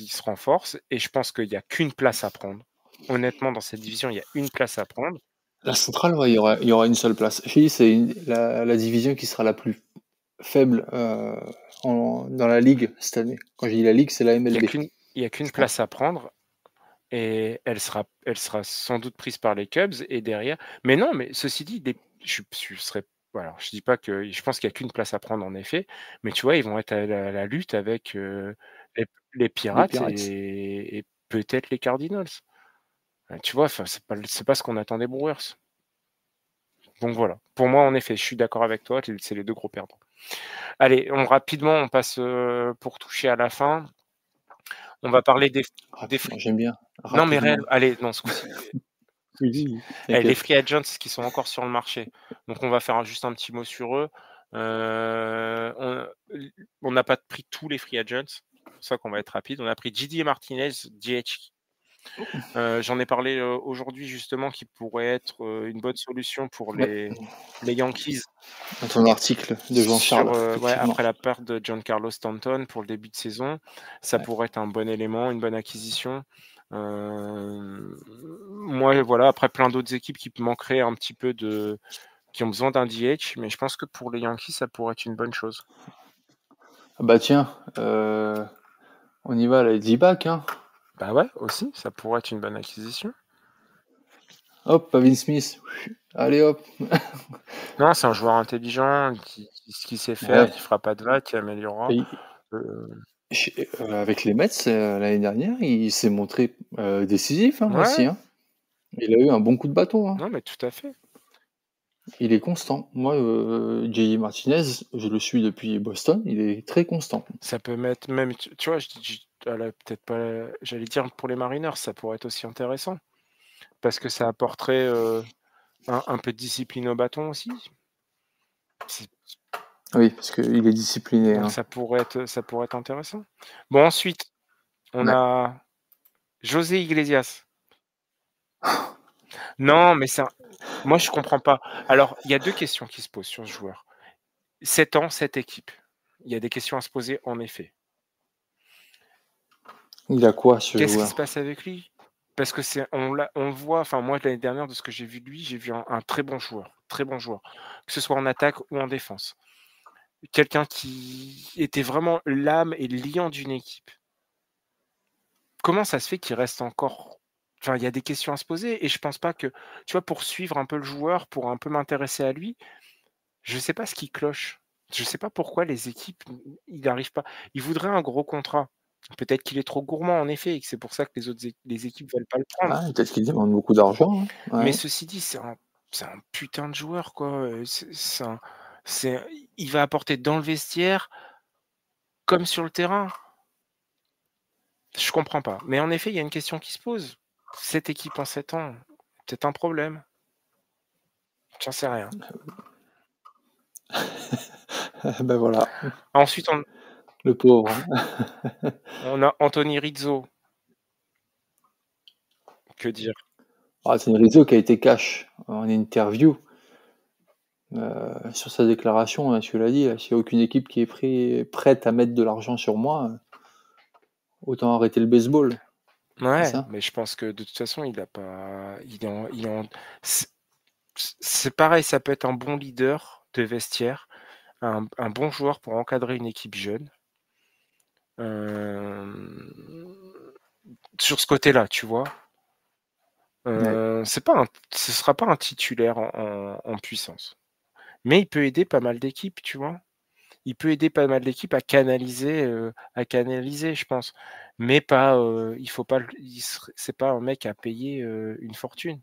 se renforcent et je pense qu'il y a qu'une place à prendre. Honnêtement, dans cette division, il y a une place à prendre. La centrale, ouais, il y aura une seule place. Je dis, c'est la division qui sera la plus faible dans la ligue cette année. Quand je dis la ligue, c'est la Il y a MLB, qu'une je pense. place à prendre et elle sera sans doute prise par les Cubs et derrière mais non, mais ceci dit, je serais alors je dis pas que je pense qu'il y a qu'une place à prendre en effet, mais tu vois, ils vont être à la lutte avec, les les Les Pirates Pirates. et peut-être les Cardinals. Tu vois? Enfin, c'est pas ce qu'on attend des Brewers. Donc voilà. Pour moi, en effet, je suis d'accord avec toi, c'est les 2 gros perdants. Allez, rapidement, on passe, pour toucher à la fin. On va parler des Rapidement, free j'aime bien. non, mais Rapidement. réel allez, non, ce coup-ci, Oui, les t'inquiète. free agents qui sont encore sur le marché. Donc on va faire juste un petit mot sur eux. On n'a pas pris tous les free agents, c'est pour ça qu'on va être rapide. On a pris JD Martinez, DH. J'en ai parlé, aujourd'hui justement qui pourrait être, une bonne solution pour Ouais, les Yankees. dans ton article de Jean-Charles, Ouais, effectivement. après la perte de Giancarlo Stanton pour le début de saison, ça Ouais. pourrait être un bon élément, une bonne acquisition. Moi, voilà, après plein d'autres équipes qui manqueraient un petit peu qui ont besoin d'un DH, mais je pense que pour les Yankees, ça pourrait être une bonne chose. Ah bah tiens, on y va, les D-back, hein. Bah ouais, aussi, ça pourrait être une bonne acquisition. Hop, Pavin Smith. Allez hop. Non, c'est un joueur intelligent qui sait faire, Ouais. qui fera pas de vagues, qui améliorera. Et Euh, avec les Mets, l'année dernière, il s'est montré décisif aussi. ouais, Hein. Il a eu un bon coup de bâton. Hein. non, mais tout à fait. Il est constant. Moi, J.D. Martinez, je le suis depuis Boston. Il est très constant. Ça peut mettre même, tu vois, peut-être pas, j'allais dire pour les Mariners, ça pourrait être aussi intéressant parce que ça apporterait un peu de discipline au bâton aussi. C'est- Oui, parce qu'il est discipliné. Donc Hein. ça pourrait être intéressant. Bon, ensuite, on Ouais. a José Iglesias. Non, mais moi je comprends pas. Alors, il y a 2 questions qui se posent sur ce joueur. 7 ans, cette équipe. Il y a des questions à se poser en effet. Il a quoi, ce Qu'est-ce qui se joueur? passe avec lui? Parce que on le voit, enfin moi l'année dernière de ce que j'ai vu de lui, j'ai vu un très bon joueur, très bon joueur, que ce soit en attaque ou en défense. Quelqu'un qui était vraiment l'âme et le liant d'une équipe. Comment ça se fait qu'il reste encore enfin il y a des questions à se poser et je pense pas que tu vois, pour suivre un peu le joueur, pour un peu m'intéresser à lui, je sais pas ce qui cloche. Je sais pas pourquoi les équipes, ils n'arrivent pas. Ils voudraient un gros contrat. Peut-être qu'il est trop gourmand en effet et que c'est pour ça que les équipes veulent pas le prendre. Ah, peut-être qu'il demande beaucoup d'argent. Hein. Mais Ouais. ceci dit, c'est un putain de joueur, quoi, c'est il va apporter dans le vestiaire comme sur le terrain. Je comprends pas. Mais en effet, il y a une question qui se pose. Cette équipe en 7 ans, peut-être un problème. J'en sais rien. Ben voilà, Ensuite, le pauvre. on a Anthony Rizzo. Que dire? C'est Rizzo qui a été cash en interview sur sa déclaration, hein, tu l'as dit, s'il n'y a aucune équipe qui est prête à mettre de l'argent sur moi, autant arrêter le baseball. C'est Ouais, ça? mais je pense que de toute façon, il a pas. Il est en- C'est pareil, ça peut être un bon leader de vestiaire, un bon joueur pour encadrer une équipe jeune. Sur ce côté-là, tu vois. Ouais. Ce sera pas un titulaire en puissance. Mais il peut aider pas mal d'équipes, tu vois. Il peut aider pas mal d'équipes à canaliser, je pense. Mais pas, il faut pas, c'est pas un mec à payer une fortune.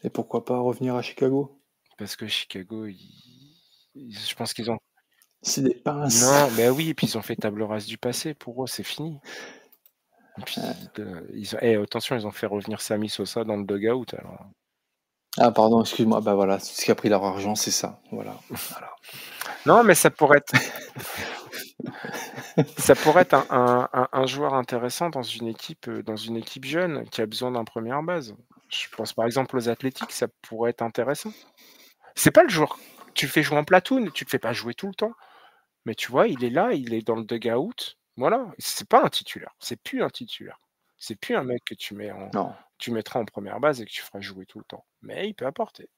Et pourquoi pas revenir à Chicago? Parce que Chicago, je pense qu'ils ont. C'est des pinces. Non, ben oui, et puis ils ont fait table rase du passé. Pour eux, c'est fini. Et puis, attention, ils ont fait revenir Sammy Sosa dans le dugout. Alors. Ah pardon, excuse-moi. Bah voilà, ce qui a pris leur argent, c'est ça. Voilà. Non, mais ça pourrait être un joueur intéressant dans une équipe jeune qui a besoin d'un première base. Je pense par exemple aux Athletics, ça pourrait être intéressant. C'est pas le joueur, tu le fais jouer en platoon, tu le fais pas jouer tout le temps. Mais tu vois, il est là, il est dans le dugout. Voilà, c'est pas un titulaire, c'est plus un titulaire. C'est plus un mec que Non. tu mettras en première base et que tu feras jouer tout le temps. Mais il peut apporter.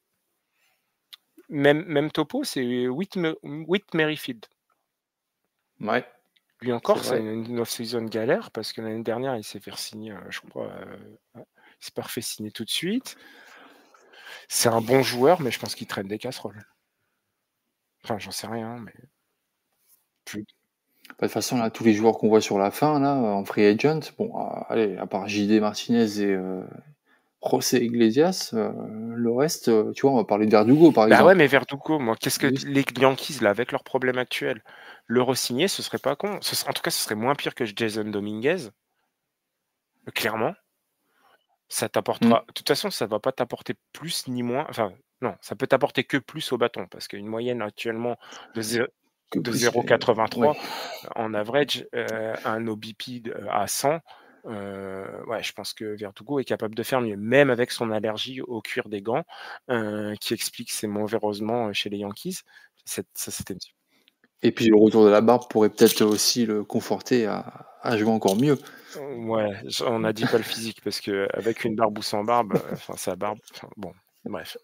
Même topo, c'est Whit Merrifield. Ouais, Lui c'est encore, c'est vrai. une off-season galère parce que l'année dernière, il s'est fait signer, je crois, il s'est pas refait signer tout de suite. C'est un bon joueur, mais je pense qu'il traîne des casseroles. Enfin, j'en sais rien, mais plus. Bah, de toute façon, là, tous les joueurs qu'on voit sur la fin, là, en free agent, bon, allez, à part JD Martinez et José Iglesias, le reste, tu vois, on va parler d'Verdugo, par Bah ouais, exemple. mais Verdugo, moi, qu'est-ce que Lui, les Yankees, là, avec leurs problèmes actuels, le re-signer, ce serait pas con. En tout cas, ce serait moins pire que Jason Dominguez, clairement. Ça Hmm. t'apportera. De toute façon, ça va pas t'apporter plus ni moins. Enfin, non, ça peut t'apporter que plus au bâton, parce qu'une moyenne actuellement de, zé- Que de plus, ouais. 0,83 en average, un OBP à 100. Ouais, je pense que Verdugo est capable de faire mieux, même avec son allergie au cuir des gants, qui explique ses mauvais rosements chez les Yankees. C'était Et puis le retour de la barbe pourrait peut-être aussi le conforter à jouer encore mieux. ouais, on n'a dit pas le physique parce que avec une barbe ou sans barbe, enfin sa barbe, enfin, bon, bref.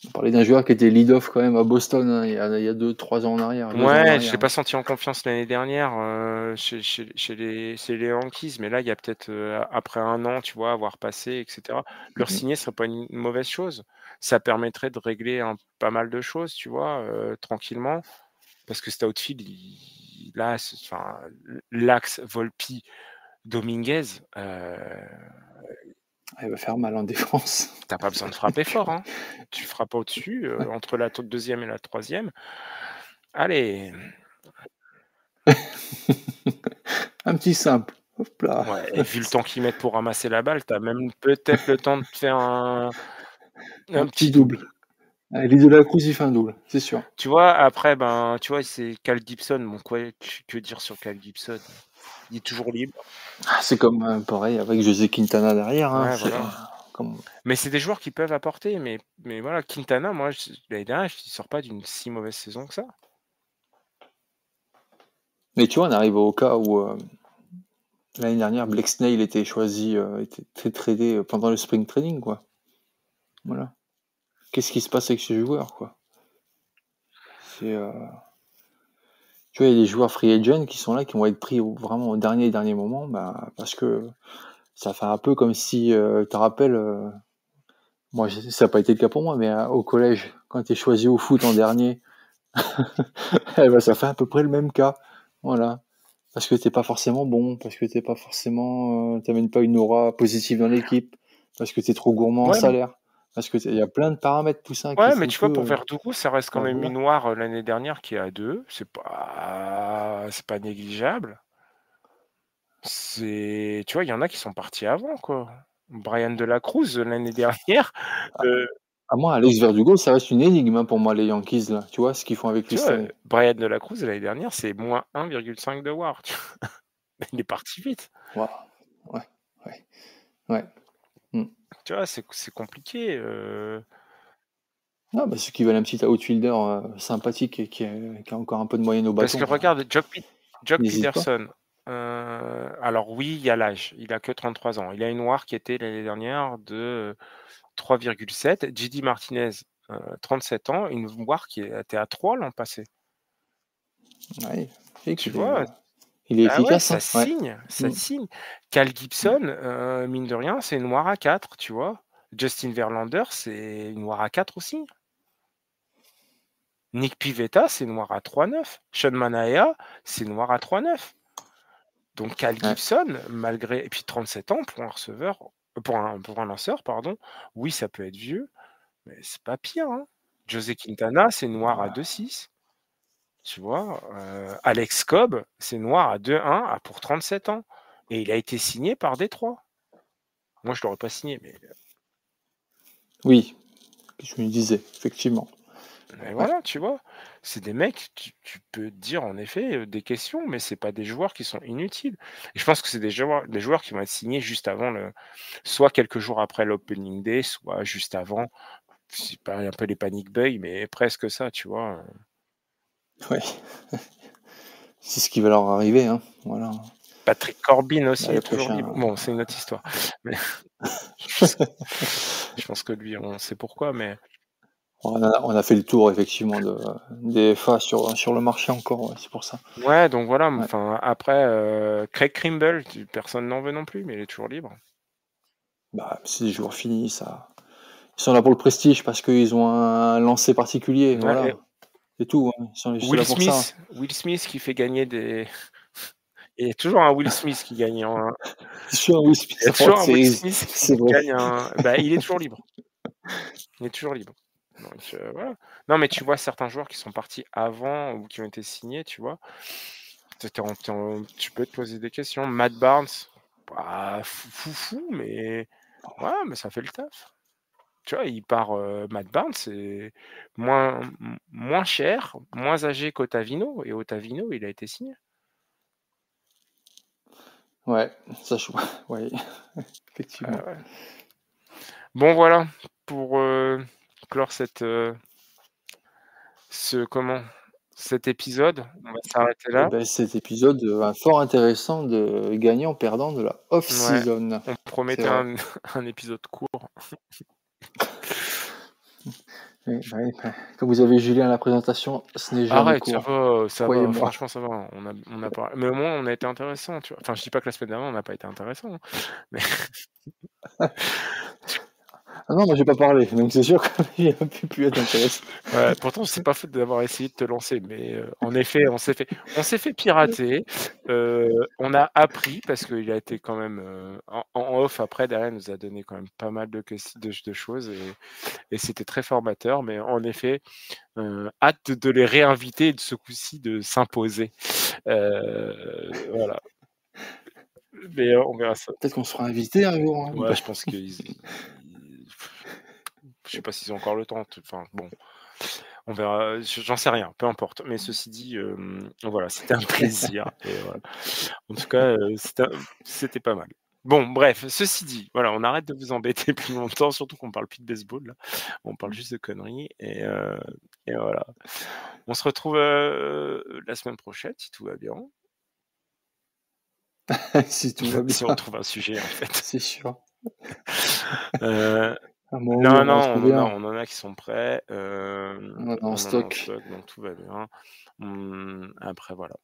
On parlait d'un joueur qui était lead-off quand même à Boston, hein, il y a 2-3 ans en arrière, 2 ans en Ouais, je l'ai arrière. pas senti en confiance l'année dernière chez les Yankees, mais là, il y a peut-être après un an, tu vois, avoir passé, etc. Le Mhm. re-signer serait pas une mauvaise chose. Ça permettrait de régler pas mal de choses, tu vois, tranquillement, parce que cet outfield, là, enfin, l'axe Volpi Dominguez, Il va faire mal en défense. t'as pas besoin de frapper fort, hein. Tu frappes au-dessus, entre la deuxième et la troisième. Allez, Un petit simple. Hop là. ouais, et vu le temps qu'ils mettent pour ramasser la balle, tu as même peut-être le temps de faire un Un petit petit double. double. L'idée de la Cruz, il fait un double, c'est sûr. Tu vois, après, ben, tu vois, c'est Cal Gibson. Bon, quoi, que dire sur Cal Gibson? Il est toujours libre. C'est comme pareil avec José Quintana derrière. Hein, Ouais, voilà. comme... Mais c'est des joueurs qui peuvent apporter. Mais voilà, Quintana, moi, l'année dernière, il sort pas d'une si mauvaise saison que ça. Mais tu vois, on arrive au cas où l'année dernière, Blake Snell était choisi, était tradé pendant le spring training, quoi. Voilà. Qu'est-ce qui se passe avec ce joueur, quoi? C'est, tu vois, il y a des joueurs free agent qui sont là, qui vont être pris vraiment au dernier moment, bah, parce que ça fait un peu comme si, tu te rappelles, moi, ça n'a pas été le cas pour moi, mais au collège, quand tu es choisi au foot en dernier, eh ben, ça fait à peu près le même cas. Voilà. Parce que t'es pas forcément bon, parce que t'es pas forcément, t'amènes pas une aura positive dans l'équipe, parce que t'es trop gourmand en Ouais, salaire, parce que il y a plein de paramètres, tout ça, qui ouais, mais font tu vois, pour que, Verdugo, ça reste quand bah même voilà. une noire l'année dernière qui est à 2. C'est pas négligeable. Tu vois, il y en a qui sont partis avant, quoi. Brian de la Cruz, l'année dernière, heu, Moi, Alex Verdugo, ça reste une énigme, hein, pour moi, les Yankees, là. Tu vois ce qu'ils font avec lui tu cette vois, année? Brian de la Cruz, l'année dernière, c'est -1,5 de WAR, tu vois? Il est parti vite. Waouh! Ouais, ouais, ouais. Mmh. Tu vois, c'est compliqué, Ah, bah, ceux qui veulent un petit outfielder, sympathique et qui a encore un peu de moyenne au parce bâton, que regarde, Jock ils hésitent pas. Peterson, alors oui, il y a l'âge, il a que 33 ans. Il a une WAR qui était l'année dernière de 3,7. JD Martinez, 37 ans, une WAR qui était à 3 l'an passé. Ouais, fait Tu qu'il est, vois? il est Bah ouais, efficace, ça hein, ouais. signe, ça Mmh. signe. Cal Mmh. Gibson, mine de rien, c'est une WAR à 4, tu vois? Justin Verlander, c'est une WAR à 4 aussi. Nick Pivetta, c'est une WAR à 3,9. Sean Manaea, c'est une WAR à 3,9. Donc Cal Ouais, Gibson, malgré et puis 37 ans pour un receveur, pour un lanceur, pardon, oui, ça peut être vieux, mais c'est pas pire, hein. José Quintana, c'est noir à ouais. 2,6, tu vois? Alex Cobb, c'est noir à 2,1 pour 37 ans et il a été signé par Détroit. Moi, je l'aurais pas signé, Oui, je me disais, effectivement. mais Ouais. voilà, tu vois? C'est des mecs, tu peux te dire en effet, des questions, mais c'est pas des joueurs qui sont inutiles et je pense que c'est des joueurs qui vont être signés juste avant soit quelques jours après l'opening day, soit juste avant. C'est pas un peu les panic buys, mais presque ça, tu vois? Ouais, c'est ce qui va leur arriver, hein, voilà. Patrick Corbin Bah, aussi le est toujours libre. prochain Bon, c'est une autre histoire, mais je pense que lui, on sait pourquoi, mais on a fait le tour effectivement des FA sur le marché encore, ouais, c'est pour ça. ouais, donc voilà, Ouais. enfin, après, Craig Kimbrel, personne n'en veut non plus, mais il est toujours libre. Bah, c'est des joueurs finis, ça. Ils sont là pour le prestige parce qu'ils ont un lancer particulier, Ouais et voilà, c'est tout, hein. Ils sont juste là pour ça. Will Smith qui fait gagner des il y a toujours un Will Smith qui gagne en C'est sûr, Will Smith il y a en World toujours un Will Series, Smith qui c'est vrai. gagne il est toujours libre. Il est toujours libre. Donc voilà. Non, mais tu vois certains joueurs qui sont partis avant ou qui ont été signés, tu vois? Tu peux te poser des questions. Matt Barnes, bah, fou, mais ouais, mais ça fait le taf. Tu vois, il part, Matt Barnes, c'est moins cher, moins âgé qu'Ottavino et Ottavino, il a été signé. Ouais, ça je ouais, effectivement. Ouais. Bon voilà, pour, clore cet épisode, on va s'arrêter Et là. ben cet épisode, fort intéressant de gagnant-perdant de la Ouais, off-season. on C'est promettait vrai. un épisode court. Oui, bah oui, bah, quand vous avez Julien à la présentation, ce n'est jamais Arrête, court, ça va, croyez-moi. franchement ça va, on a pas mais au moins on a été intéressant, tu vois? Enfin, je dis pas que la semaine dernière on n'a pas été intéressant, hein, mais Ah non, moi j'ai pas parlé, donc c'est sûr que il a pu être intéressant. ouais, pourtant c'est pas faute d'avoir essayé de te lancer, mais en effet, on s'est fait pirater, on a appris parce qu'il a été quand même, en off après derrière il nous a donné quand même pas mal de choses et c'était très formateur, mais en effet, hâte de les réinviter et de ce coup-ci de s'imposer. Voilà, mais on verra ça. Peut-être qu'on sera invité un jour, hein, ou Ouais, pas? je pense je sais pas s'ils ont encore le temps, enfin bon, on verra, j'en sais rien, peu importe. Mais ceci dit, voilà, c'était un plaisir et voilà. En tout cas, c'était pas mal. Bon bref, ceci dit, voilà, on arrête de vous embêter plus longtemps, surtout qu'on parle plus de baseball là. On parle juste de conneries et voilà. On se retrouve, la semaine prochaine si tout va bien. Si tout va Si on bien, trouve un sujet en fait. c'est sûr. Heu, À un moment ou non, on va en non, trouver un. on en a qui sont prêts, On en a en on en a en stock. stock, donc tout va bien. Après voilà.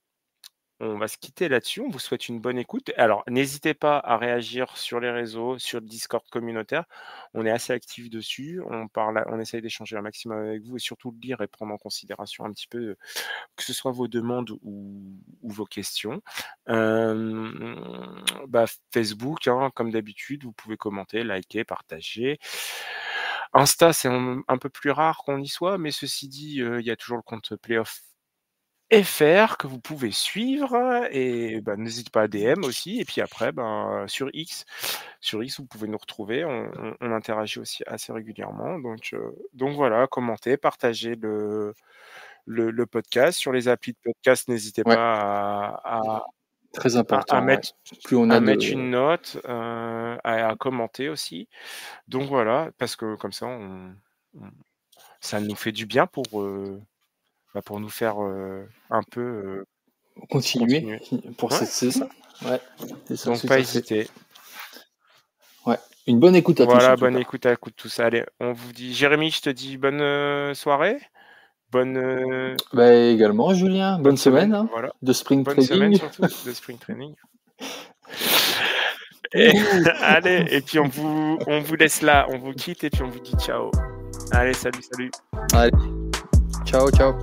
On va se quitter là-dessus. On vous souhaite une bonne écoute. Alors, n'hésitez pas à réagir sur les réseaux, sur le Discord communautaire. On est assez actifs dessus. On essaye d'échanger un maximum avec vous et surtout de lire et prendre en considération un petit peu, que ce soit vos demandes ou vos questions. Facebook, hein, comme d'habitude, vous pouvez commenter, liker, partager. Insta, c'est un peu plus rare qu'on y soit, mais ceci dit, il y a toujours le compte Playoff FR que vous pouvez suivre et n'hésitez pas à DM aussi et puis après sur X vous pouvez nous retrouver, on interagit aussi assez régulièrement donc voilà, commentez, partagez le podcast. Sur les applis de podcast, n'hésitez Ouais. pas Très à important, ouais. mettre Plus on a de une note, à commenter aussi. Donc voilà, parce que comme ça ça nous fait du bien pour nous faire, un peu, continuer continuer. pour Ouais, cette c'est saison. ça. Ouais, c'est ça, Donc tout pas à fait. hésiter. Ouais, une bonne écoute à tous en Voilà, tout bonne cas. écoute à tous. Allez, on vous dit Jérémy, je te dis bonne, soirée, bonne Également Julien, bonne semaine, hein, voilà. de sprint Bonne semaine training. surtout de spring training. Et Wouhou! allez, et puis on vous laisse là, on vous quitte et puis on vous dit ciao. Allez, salut. Allez, ciao, ciao.